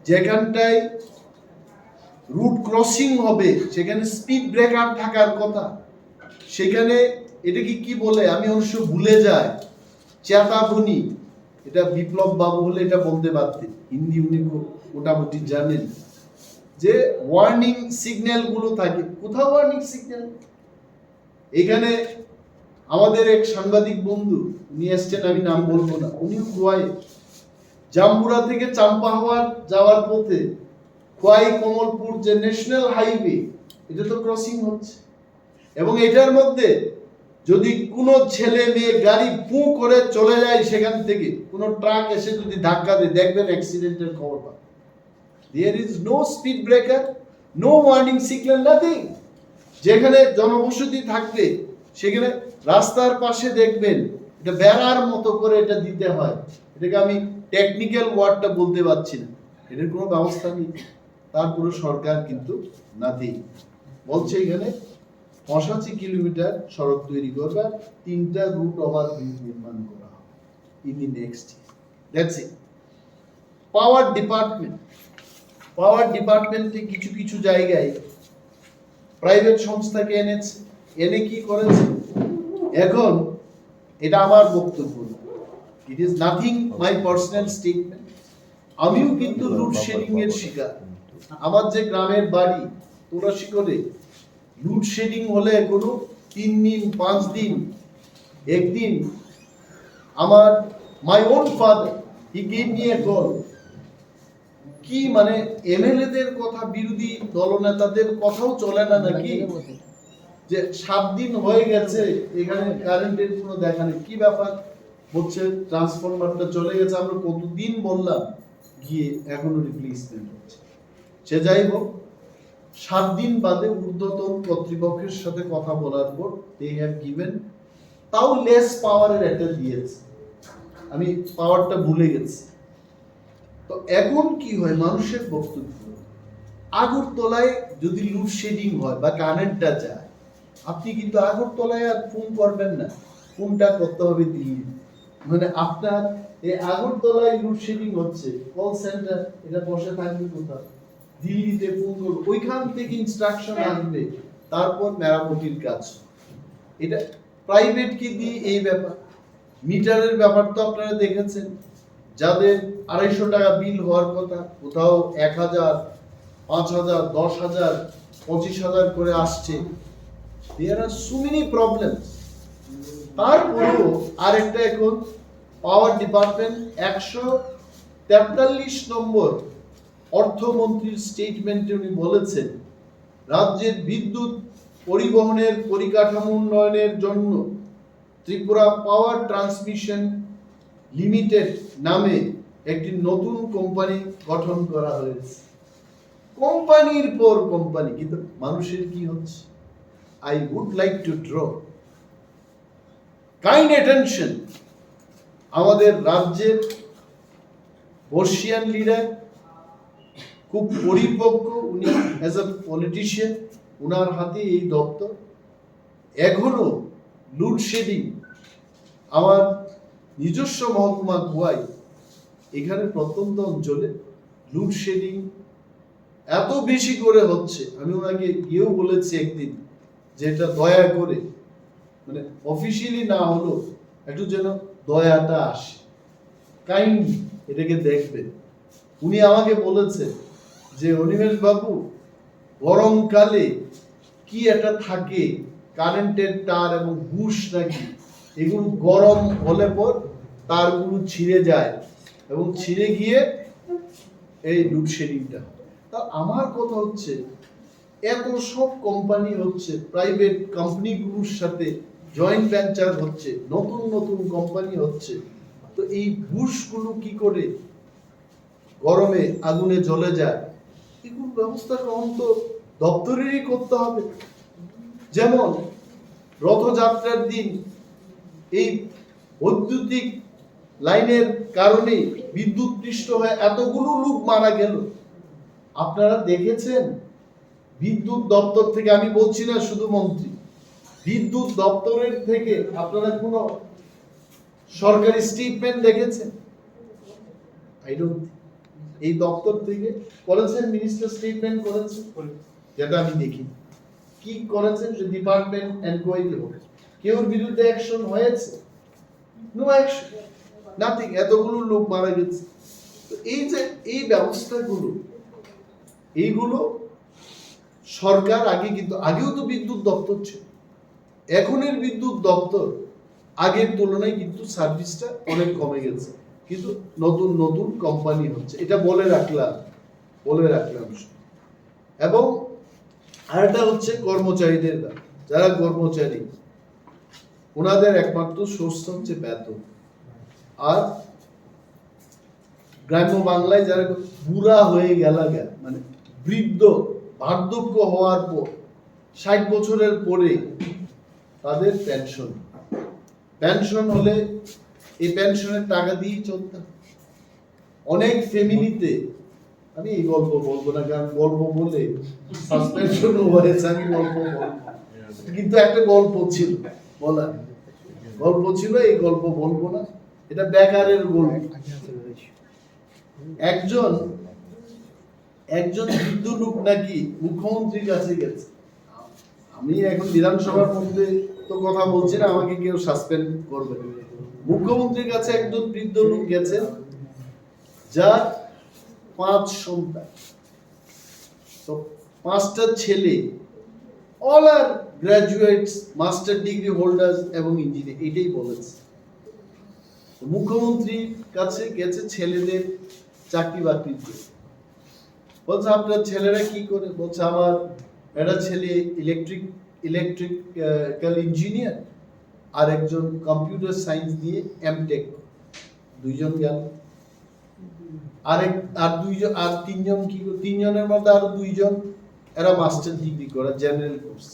S1: যেখানটায় রুট ক্রসিং হবে সেখানে স্পিড ব্রেকার থাকার কথা, সেখানে এটাকে কি বলে আমি অবশ্য ভুলে যাই, চেতাবনী। এটা বিপ্লব বাবু হলে এটা বলতে পারতেন, হিন্দি উনি মোটামুটি জানেন। যে ওয়ার্নিং সিগন্যাল গুলো থাকে, কোথাও ওয়ার্নিং সিগন্যাল। এখানে আমাদের এক সাংবাদিক বন্ধু উনি এসছেন, আমি নাম বলবো না, উনি খোয়াই জাম্বুরা থেকে চাম্পাহাওয়ার যাওয়ার পথে খোয়াই কমলপুর যে ন্যাশনাল হাইওয়ে, এটা তো ক্রসিং হচ্ছে। এবং এটার মধ্যে যদি কোনো ছেলে মেয়ে গাড়ি পু করে চলে যায়, সেখান থেকে কোনো ট্রাক এসে যদি ধাক্কা দেয়, দেখবেন অ্যাক্সিডেন্টের খবর পাবেন। There is no speed breaker, no warning signal, nothing. যেখানে জনবসতি থাকবে সেখানে রাস্তার পাশে দেখবেন এটা বেড়ার মতো করে এটা দিতে হয়। এটাকে আমি টেকনিক্যাল ওয়ার্ডটা বলতে পারছি না, এটার কোনো ব্যবস্থা নেই। তারপরে সরকার কিন্তু নাথিং বলছে। এখানে কিলোমিটার সড়ক তৈরি করবে, 3টা রুট ওভারব্রিজ নির্মাণ করা হবে in the next year. That's it. Power ডিপার্টমেন্টে কিছু কিছু জায়গায় প্রাইভেট সংস্থাকে এনেছে, এনে কি করেছে, এখন এটা আমার বক্তব্য, it is nothing my personal statement. আমিও কিন্তু লোডশেডিং এর শিকার। আমার যে গ্রামের বাড়ি তোরাশিকরে, লোডশেডিং হলে কোনো 3 দিন 5 দিন, একদিন আমার my own father he gave me a call, কি মানে এমএলএ দের কথা, বিরোধী দলনেতাদের কথাও চলে না নাকি, যে 7 দিন হয়ে গেছে এখানে কারেন্টের কোনো দেখা নেই, কি ব্যাপার, হচ্ছে ট্রান্সফরমারটা চলে গেছে, আমরা কতদিন বললাম, গিয়ে এখনো রিপ্লেসমেন্ট হচ্ছে। সে যাই হোক, 7 দিন বাদে ঊর্ধ্বতন কর্তৃপক্ষের সাথে কথা বলার পর দে হ্যাভ গিভেন, তাও লেস পাওয়ারের একটা দিয়েছে, আমি পাওয়ারটা ভুলে গেছি। তো এখন কি হয়, মানুষের বক্তব্য, আগরতলায় যদি লোডশেডিং হয় বা কারেন্টটা যায়, আপনি কিন্তু আগরতলায় আর ফোন করবেন না, ফোনটা করতে হবে দিল্লি। মানে আপনার এই আগরতলায় লোডশেডিং হচ্ছে, কল সেন্টার এটা বসে থাকবে কোথাও, দিল্লিতে ফোন করবে, ওইখান থেকে ইনস্ট্রাকশন আসবে, তারপর মেরামতির কাজ। এটা প্রাইভেট কি দিয়ে এই ব্যাপার। মিটারের ব্যাপার তো আপনারা দেখেছেন, যাদের 250 টাকা বিল হওয়ার কথা, কোথাও 1000, 5000, 10000, 25000 করে আসছে। There are so many problems. তারপরেও আরেকটা, এখন পাওয়ার ডিপার্টমেন্ট 143 নম্বর অর্থমন্ত্রীর স্টেটমেন্টে উনি বলেছেন, রাজ্যের বিদ্যুৎ পরিবহনের পরিকাঠামো উন্নয়নের জন্য ত্রিপুরা পাওয়ার ট্রান্সমিশন লিমিটেড নামে একটি নতুন কোম্পানি গঠন করা হয়েছে। কোম্পানির পর কোম্পানি, কিন্তু মানুষের কি হচ্ছে? I would like to draw kind attention, আমাদের রাজ্যের বর্ষিয়ান লিডার খুব পরিপক্ক, উনি অ্যাজ এ পলিটিশিয়ান, উনার হাতে এই দপ্তর। এখনো লোডশেডিং, আমার নিজস্ব মহকুমা গোয়ায়, এখানে প্রত্যন্ত অঞ্চলে লোডশেডিং এত বেশি করে হচ্ছে, আমি ওনাকে গিয়েও বলেছি একদিন, যেটা দয়া করে, মানে অফিসিয়ালি না হলো, একটু যেন দয়াটা আসে, কাইন্ডলি এটাকে দেখবেন। উনি আমাকে বলেছে যে অনিমেষ বাবু, গরমকালে কি একটা থাকে, কারেন্টের তার এবং বুশ নাকি, এগুলো গরম হলে পর তারগুলো ছিঁড়ে যায় এবং ছিঁড়ে গিয়ে এই লোডশেডিংটা। তা আমার কথা হচ্ছে, এত সব কোম্পানি হচ্ছে, প্রাইভেট কোম্পানিগুলোর সাথে জয়েন্ট ভেঞ্চার হচ্ছে, নতুন নতুন কোম্পানি হচ্ছে, তো এই বুশগুলো কি করে গরমে আগুনে জ্বলে যায়, এগুলো ব্যবস্থা গ্রহণ তো দপ্তরেরই করতে হবে। যেমন রথযাত্রার দিন এই বৈদ্যুতিক লাইনের কারণে বিদ্যুৎ পৃষ্ঠ হয়ে এতগুলো লোক মারা গেল, আপনারা দেখেছেন? বিদ্যুৎ দপ্তর থেকে, আমি বলছি না শুধু মন্ত্রী, বিদ্যুৎ দপ্তরের থেকে আপনারা কোন সরকারি স্টেটমেন্ট দেখেছেন? I don't. এই দপ্তর থেকে করেছেন, মিনিস্টার স্টেটমেন্ট করেছেন, যেটা আমি দেখি। কি করেছেন? যে ডিপার্টমেন্ট এনকোয়ারি হোক, কেউর বিরুদ্ধে অ্যাকশন হয়েছে? No action, nothing. এতগুলো লোক মারা গেছে। তো এই যে এই ব্যবস্থাগুলো, এইগুলো সরকার আগে, কিন্তু আগেও তো বিদ্যুৎ দপ্তর ছিল, এখনের বিদ্যুৎ দপ্তর আগের তুলনায় কিন্তু সার্ভিসটা অনেক কমে গেছে, কিন্তু নতুন নতুন কোম্পানি হচ্ছে, এটা বলে রাখলাম। এবং আরেকটা হচ্ছে কর্মচারীদের, যারা কর্মচারী, ওনাদের একমাত্র সোর্স হচ্ছে বেতন। আর গ্রাম্য বাংলায় যারা বুড়া হয়ে গেল, মানে বৃদ্ধ, বার্ধক্য হওয়ার পর 60 বছরের পরে তাদের পেনশন হলে এই পেনশনের টাকা দিয়েই চলতাম। অনেক ফ্যামিলিতে, আমি এই গল্প বলবো না, কারণ গল্প বলে সাসপেনশনও হয়েছে, আমি গল্প বলবো। কিন্তু একটা গল্প ছিল বলার, গল্প ছিল, এই গল্প বলবো না, এটা বেকারের গল্প। একজন একজন বৃদ্ধ লোক নাকি মুখ্যমন্ত্রীর কাছে গেছে। আমি এখন বিধানসভার মধ্যে তো কথা বলছি না, আমাকে কেউ সাসপেন্ড করবে। মুখ্যমন্ত্রীর কাছে একজন বৃদ্ধ লোক গেছে, যার 5 সন্তান, তো 5টা ছেলে, অল আর গ্রাজুয়েটস, মাস্টার ডিগ্রি হোল্ডার্স এবং ইঞ্জিনিয়ার, এটাই বলেছে। মুখ্যমন্ত্রীর কাছে গেছে ছেলেদের চাকরি বাকরির জন্য। বলছে আপনার ছেলেরা কি করে? বলছে আমার একটা ছেলে ইলেকট্রিক্যাল ইঞ্জিনিয়ার, আর একজন কম্পিউটার সায়েন্স দিয়ে এমটেক, দুইজন গেল। আর তিনজন কি, তিনজনের মধ্যে আরো দুইজন এরা মাস্টার ডিগ্রি করে জেনারেল কোর্স।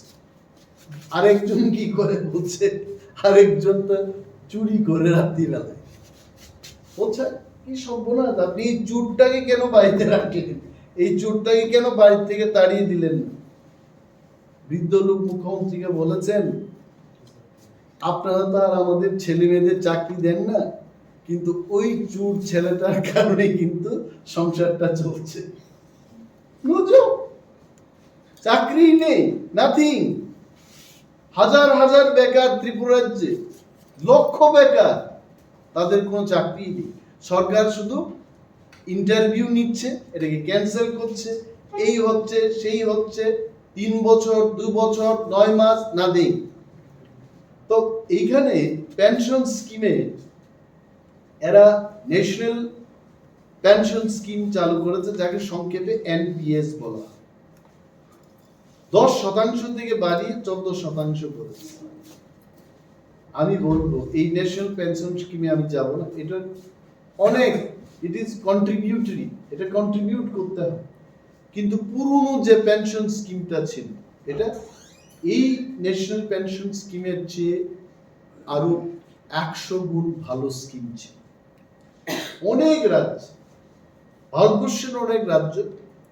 S1: আরেকজন কি করে বলছে, আরেকজন তো চুরি করে রাত্রিবেলায়। বলছে কি সর্বনাশ, আপনি এই চুরটাকে কেন বাড়িতে রাখলেন? এই চোরটাকে কেন বাড়ি থেকে তাড়িয়ে দিলেন? বৃদ্ধ লোক মুখ্যমন্ত্রীকে বলেছেন, আপনারা তো আর আমাদের ছেলে মেয়েদের চাকরি দেন না, কিন্তু ওই চোর ছেলেটার কারণে কিন্তু সংসারটা চলছে। চাকরি নেই, নাথিং। হাজার হাজার বেকার ত্রিপুরা রাজ্যে, লক্ষ বেকার, তাদের কোনো চাকরি নেই। সরকার শুধু ইন্টারভিউ নিচ্ছে, এটাকে ক্যান্সেল করছে, এই হচ্ছে সেই হচ্ছে, 3 বছর 2 বছর 9 মাস না দেই। তো এইখানে পেনশন স্কিমে এরা ন্যাশনাল পেনশন স্কিম চালু করেছে, যাকে সংক্ষেপে এনপিএস বলা হয়। 10% থেকে বাড়িয়ে 14% করেছে। আমি বলবো এই ন্যাশনাল পেনশন স্কিমে আমি যাব না, এটা অনেক, ইট ইজ কন্ট্রিবিউটরি, এটা কন্ট্রিবিউট করতে হবে। কিন্তু পুরনো যে পেনশন স্কিমটা ছিল, এটা এই ন্যাশনাল পেনশন স্কিমের চেয়ে আরো 100 গুণ ভালো স্কিম ছিল। অনেক রাজ্য, ভারতবর্ষের অনেক রাজ্য,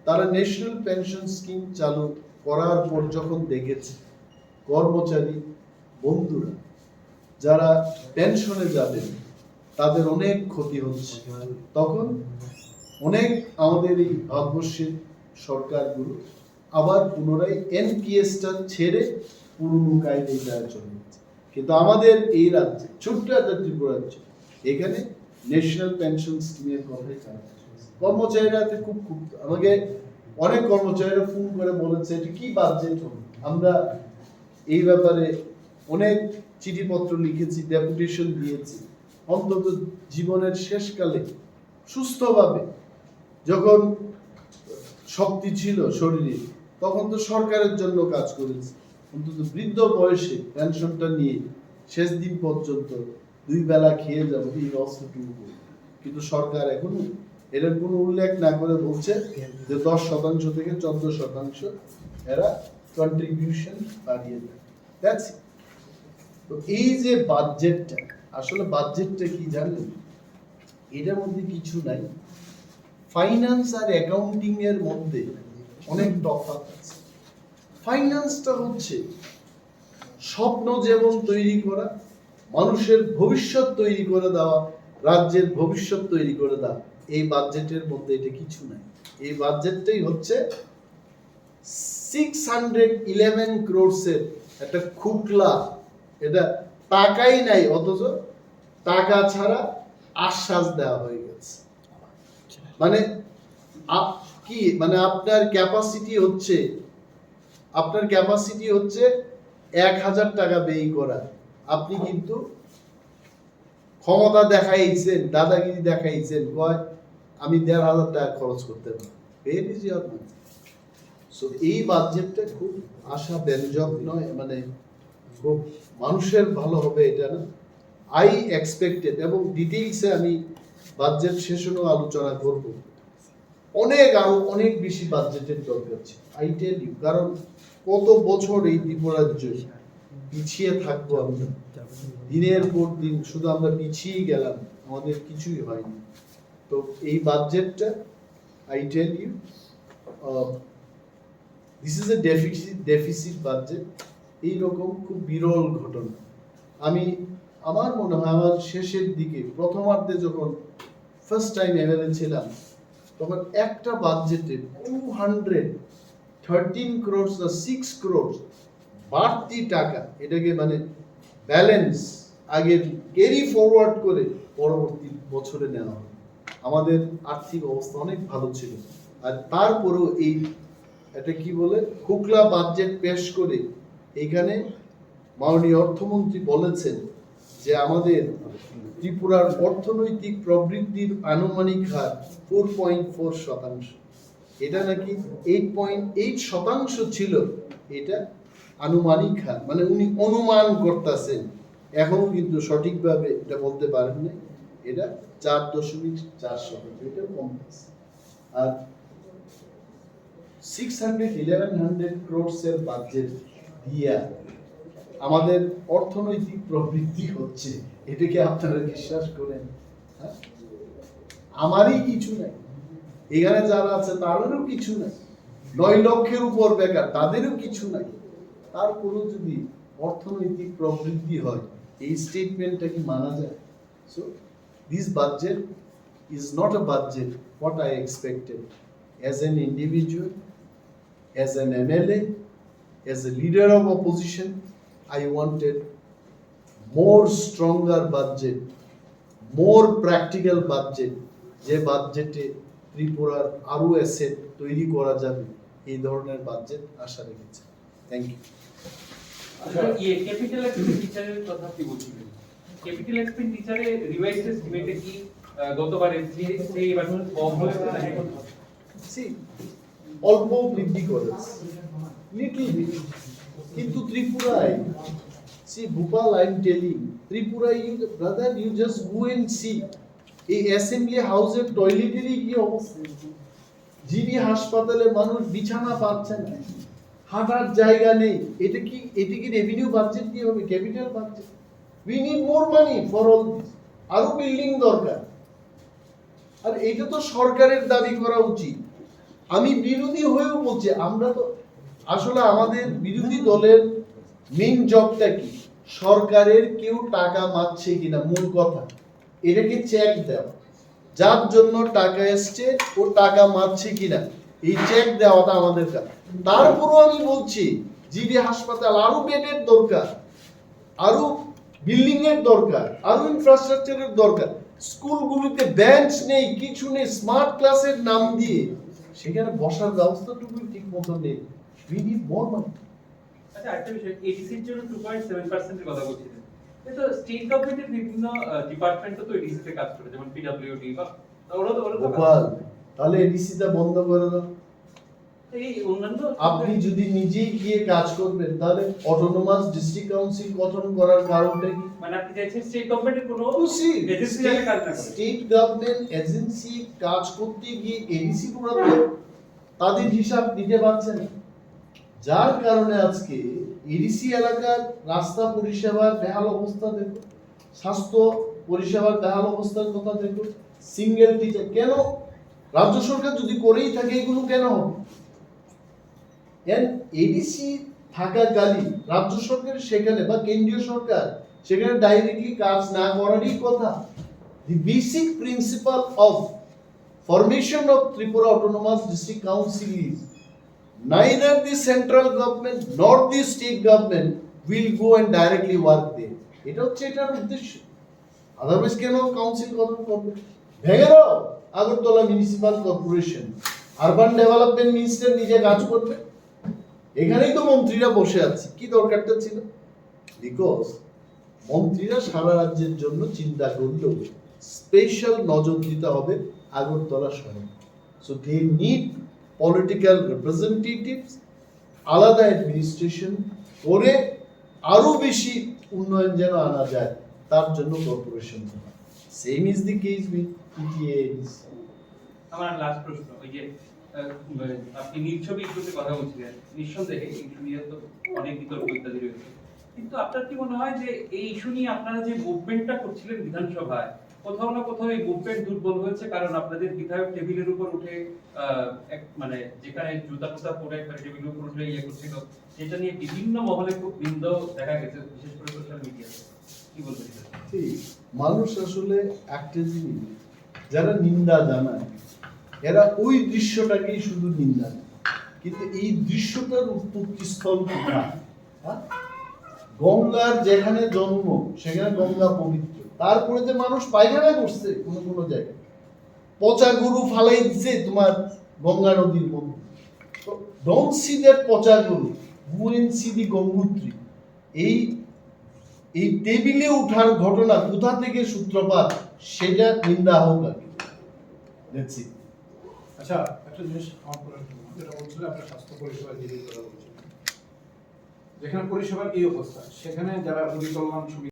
S1: তারা ন্যাশনাল পেনশন স্কিম চালু করার পর যখন দেখেছে কর্মচারী বন্ধুরা যারা পেনশনে যাবেন তাদের অনেক ক্ষতি হচ্ছে, তখন অনেক আমাদের এই ভারতবর্ষের সরকারগুলো আবার পুনরায় এনপিএসটা ছেড়ে পুরনো কায়দায় চলে যাচ্ছে। কিন্তু আমাদের এই রাজ্যে, ছোট্ট একটা ত্রিপুরা রাজ্য, এখানে ন্যাশনাল পেনশন স্কিমের কথাই কর্মচারীরা খুব আমাকে অনেক কর্মচারীরা ফোন করে বলেছে এটা কি বাজেট হবে। আমরা এই ব্যাপারে অনেক চিঠিপত্র লিখেছি, ডেপুটেশন দিয়েছি। অন্তত জীবনের শেষকালে সুস্থভাবে যখন শক্তি ছিল শরীরে, তখন তো সরকারের জন্য কাজ করেছি। অন্তত বৃদ্ধ বয়সে পেনশনটা নিয়ে শেষ দিন পর্যন্ত 2 বেলা খেয়ে যাবো এই অস্ত্রটুকু। কিন্তু সরকার এখন এটার কোনো উল্লেখ না করে বলছে যে 10% থেকে 14% এরা কন্ট্রিবিউশন বাড়িয়ে দেয়। That's it. তো এই যে বাজেটটা, আসলে বাজেটটা কি জানেন? এটার মধ্যে কিছু নাই। ফাইন্যান্স আর অ্যাকাউন্টিং এর মধ্যে অনেক তফাৎ আছে। ফাইন্যান্সটা হচ্ছে স্বপ্ন যেমন তৈরি করা, মানুষের ভবিষ্যৎ তৈরি করে দেওয়া, রাজ্যের ভবিষ্যৎ তৈরি করে দেওয়া। এই বাজেটের মধ্যে এটা কিছু নাই। এই বাজেটটাই হচ্ছে 611 ক্রোড়সের একটা খুকলা। এটা টাকাই নাই, অথচ টাকা ছাড়া আশ্বাস দেওয়া হয়ে গেছে। মানে কি, মানে আপনার ক্যাপাসিটি হচ্ছে 1000 টাকা ব্যয় করা। আপনি কিন্তু ক্ষমতা দেখাইছেন, দাদাগিরি দেখাইছেন, কয় আমি 1500 টাকা খরচ করতে পারি। সো এই বাজেটটা খুব আশাব্যঞ্জক নয়, মানে খুব মানুষের ভালো হবে এটা না। আই এক্সপেক্টেড, এবং ডিটেইলসে আমি বাজেট সেশনও আলোচনা করব। আরো অনেক বেশি বাজেটের দরকার ছিল, আই টেল ইউ। কারণ কত বছর এই ত্রিপুরা রাজ্য পিছিয়ে থাকবো আমরা, দিনের পর দিন শুধু আমরা পিছিয়ে গেলাম, আমাদের কিছুই হয়নি। তো এই বাজেটটা, I tell you, this is a deficit budget. এইরকম খুব বিরল ঘটনা। আমার মনে হয় আমার শেষের দিকে প্রথমার্ধে যখন ফার্স্ট টাইম এমএলএ ছিলাম, তখন একটা বাজেটে 213 crores বা 6 crores বাড়তি টাকা, এটাকে মানে ব্যালেন্স আগে ক্যারি ফরওয়ার্ড করে পরবর্তী বছরে নেওয়া হয়। আমাদের আর্থিক অবস্থা অনেক ভালো ছিল, আর তারপরেও এই এটা কি বলে খুকলা বাজেট পেশ করে এখানে মাননীয় অর্থমন্ত্রী বলেছেন যে আমাদের ত্রিপুরার অর্থনৈতিক প্রবৃদ্ধির আনুমানিক হার 4.4%। এটা নাকি 8.8% ছিল, এটা আনুমানিক হার, মানে উনি অনুমান করতেছেন, এখনো কিন্তু সঠিকভাবে এটা বলতে পারেন না। এটা 4.4%, এটা কম। আর 1100 crores এর বাজেট দিয়া আমাদের অর্থনৈতিক প্রবৃদ্ধি হচ্ছে, এটাকে আপনারা বিশ্বাস করেন? আমারই কিছু নাই, এখানে যারা আছে তাদেরও কিছু নাই, 9 লক্ষের উপর বেকার তাদেরও কিছু নাই, তারপরেও যদি অর্থনৈতিক প্রবৃদ্ধি হয়, এই স্টেটমেন্টটা কি মানা যায়? So this budget is not a budget what I expected as an individual, as an MLA, as a leader of opposition. I wanted more stronger budget, more practical budget, যে বাজেটে ত্রিপুরার আরো অ্যাসেট তৈরি করা যাবে, এই ধরনের বাজেট আশা রেখেছি। Thank you.
S2: ক্যাপিটাল এক্সপেন্ডিচারের কথা কি বলছিলেন? ক্যাপিটাল এক্সপেন্ডিচারে রিভাইসড এস্টিমেটে কি গতবারের সেই এবার কম হয়েছে নাকি?
S1: সি অল্প বৃদ্ধি করেছে, লিটল বিট, কিন্তু ত্রিপুরায় see Bhopal, I'm telling Tripura, you brother, you just go and see এই অ্যাসেম্বলি হাউসের টয়লেটেরই কি অবস্থা। জিবি হাসপাতালে মানুষ বিছানা পাচ্ছে না, হাঁটার জায়গা নেই। এটা কি রেভিনিউ বাজেট দিয়ে হবে? Capital budget. We need more money for all this, আরো বিল্ডিং দরকার। আর এটা তো সরকারের দাবি করা উচিত। আমি বিরোধী হয়েও বলছি, আমরা তো আসলে আমাদের বিরোধী দলের মেইন জবটা কি? সরকারের কেউ টাকা মারছে কিনা, মূল কথা এটাকে চেক দেওয়া, যার জন্য টাকা এসছে ও টাকা মারছে কিনা, এই চেক দেওয়াটা আমাদের কাজ। তারপরও আমি বলছি জিবি হাসপাতাল আরো বেডের দরকার, আরো বিল্ডিং এর দরকার, আরো ইনফ্রাস্ট্রাকচারের দরকার। স্কুলগুলোতে বেঞ্চ নেই, কিছু নেই, স্মার্ট ক্লাসের নাম দিয়ে সেখানে বসার ব্যবস্থাটুকু ঠিক মতো নেই। উই নিড মোর মানি।
S2: আচ্ছা, একটা বিষয়, এডিসির জন্য 2.7% এর কথা বলছিলেন। তো স্টেট গভর্নমেন্টের বিভিন্ন ডিপার্টমেন্টও তো এডিসিতে কাজ করে, যেমন পিডব্লিউডি বা ওরা তো
S1: গোপাল, তাহলে এডিসিটা বন্ধ করে দাও।
S2: এই অন্যান্য
S1: আপনি যদি নিজেই গিয়ে কাজ করবেন, তাহলে অটোনোমাস ডিস্ট্রিক্ট কাউন্সিল গঠন করার কারণটা কি?
S2: মানে আপনি চাইছেন স্টেট গভর্নমেন্টের কোনো এজেন্সি কাজ না করে।
S1: স্টেট গভর্নমেন্ট এজেন্সি কাজ করতে গিয়ে এডিসি পুরো তাদের হিসাব দিতে পারছে না, যার কারণে আজকে এডিসি এলাকার রাস্তা পরিষেবার বেহাল অবস্থা দেখো, স্বাস্থ্য পরিষেবার বেহাল অবস্থার কথা দেখো, সিঙ্গেল টিচার। কেন রাজ্য সরকার যদি করেই থাকে এগুলো কেন হবে? এডিসি থাকাকালীন রাজ্য সরকার সেখানে বা কেন্দ্রীয় সরকার সেখানে ডাইরেক্টলি কাজ না করারই কথা। The basic principle of formation of Tripura Autonomous District Council is neither the central government nor the state government will go and directly work there. এটা হচ্ছে এটার উদ্দেশ্য। আদারওয়াইজ কেন কাউন্সিল গঠন করবে? ভেঙে দাও Agartala municipal corporation, urban development minister নিজে কাজ করবে, এখানেই তো মন্ত্রীরা বসে আছে। কি দরকারটা ছিল? বিকজ মন্ত্রীরা সারা রাজ্যের জন্য চিন্তা করলেও স্পেশাল নজর দিতে হবে আগরতলা শহরে। So they need political representatives, আলাদা অ্যাডমিনিস্ট্রেশন করে আরো বেশি উন্নয়ন যেন আনা যায়, তার জন্য corporation. Same is the case with PTA.
S2: আমার লাস্ট প্রশ্ন, ওই যে আপনি নির্ছবি ইস্যুতে কথা বলছিলেন, নিঃসন্দেহে এই ইস্যু নিয়ে তো অনেক বিতর্ক ইত্যাদি রয়েছে, কিন্তু আপনার কি মনে হয় যে এই ইস্যু নিয়ে আপনারা যে মুভমেন্টটা করছিলেন বিধানসভায়, কোথাও না কোথাও এই মুভমেন্ট দুর্বল হয়েছে, কারণ আপনাদের বিধায়ক টেবিলের উপর উঠে মানে যেখানে জুতা টুতা পরে টেবিলের উপর উঠে ইয়ে করছিল, সেটা নিয়ে বিভিন্ন মহলে খুব নিন্দ দেখা গেছে, বিশেষ করে সোশ্যাল মিডিয়াতে। কি বলবেন এটা?
S1: ঠিক, মানুষ আসলে একটা জিনিস, যারা নিন্দা জানায় এরা ওই দৃশ্যটাকেই শুধু নিন্দা জানায়, কিন্তু এই দৃশ্যটার উৎপত্তি স্থল কোথায়? হ্যাঁ? গঙ্গার যেখানে জন্ম সেখানে গঙ্গা পবিত্র, তারপরে যে মানুষ পায়খানা করছে কোনো কোনো জায়গায়, পচা গরু ফালাই দিছে তোমার গঙ্গা নদীর মধ্যে। তো ডোন্ট সি দ্যাট পচা গরু, গো এন্ড সি দি গঙ্গোত্রী। এই এই টেবিলে ওঠার ঘটনা কোথা থেকে সূত্রপাত, সেটা নিন্দা হোক আগে। That's it.
S3: আচ্ছা, একটা জিনিস আমার বলার জন্য, যেটা বলছিলেন আপনার স্বাস্থ্য পরিষেবা দিদির কথা বলছিলেন, যেখানে পরিষেবার এই অবস্থা, সেখানে যারা রোগী কল্যাণ সমিতি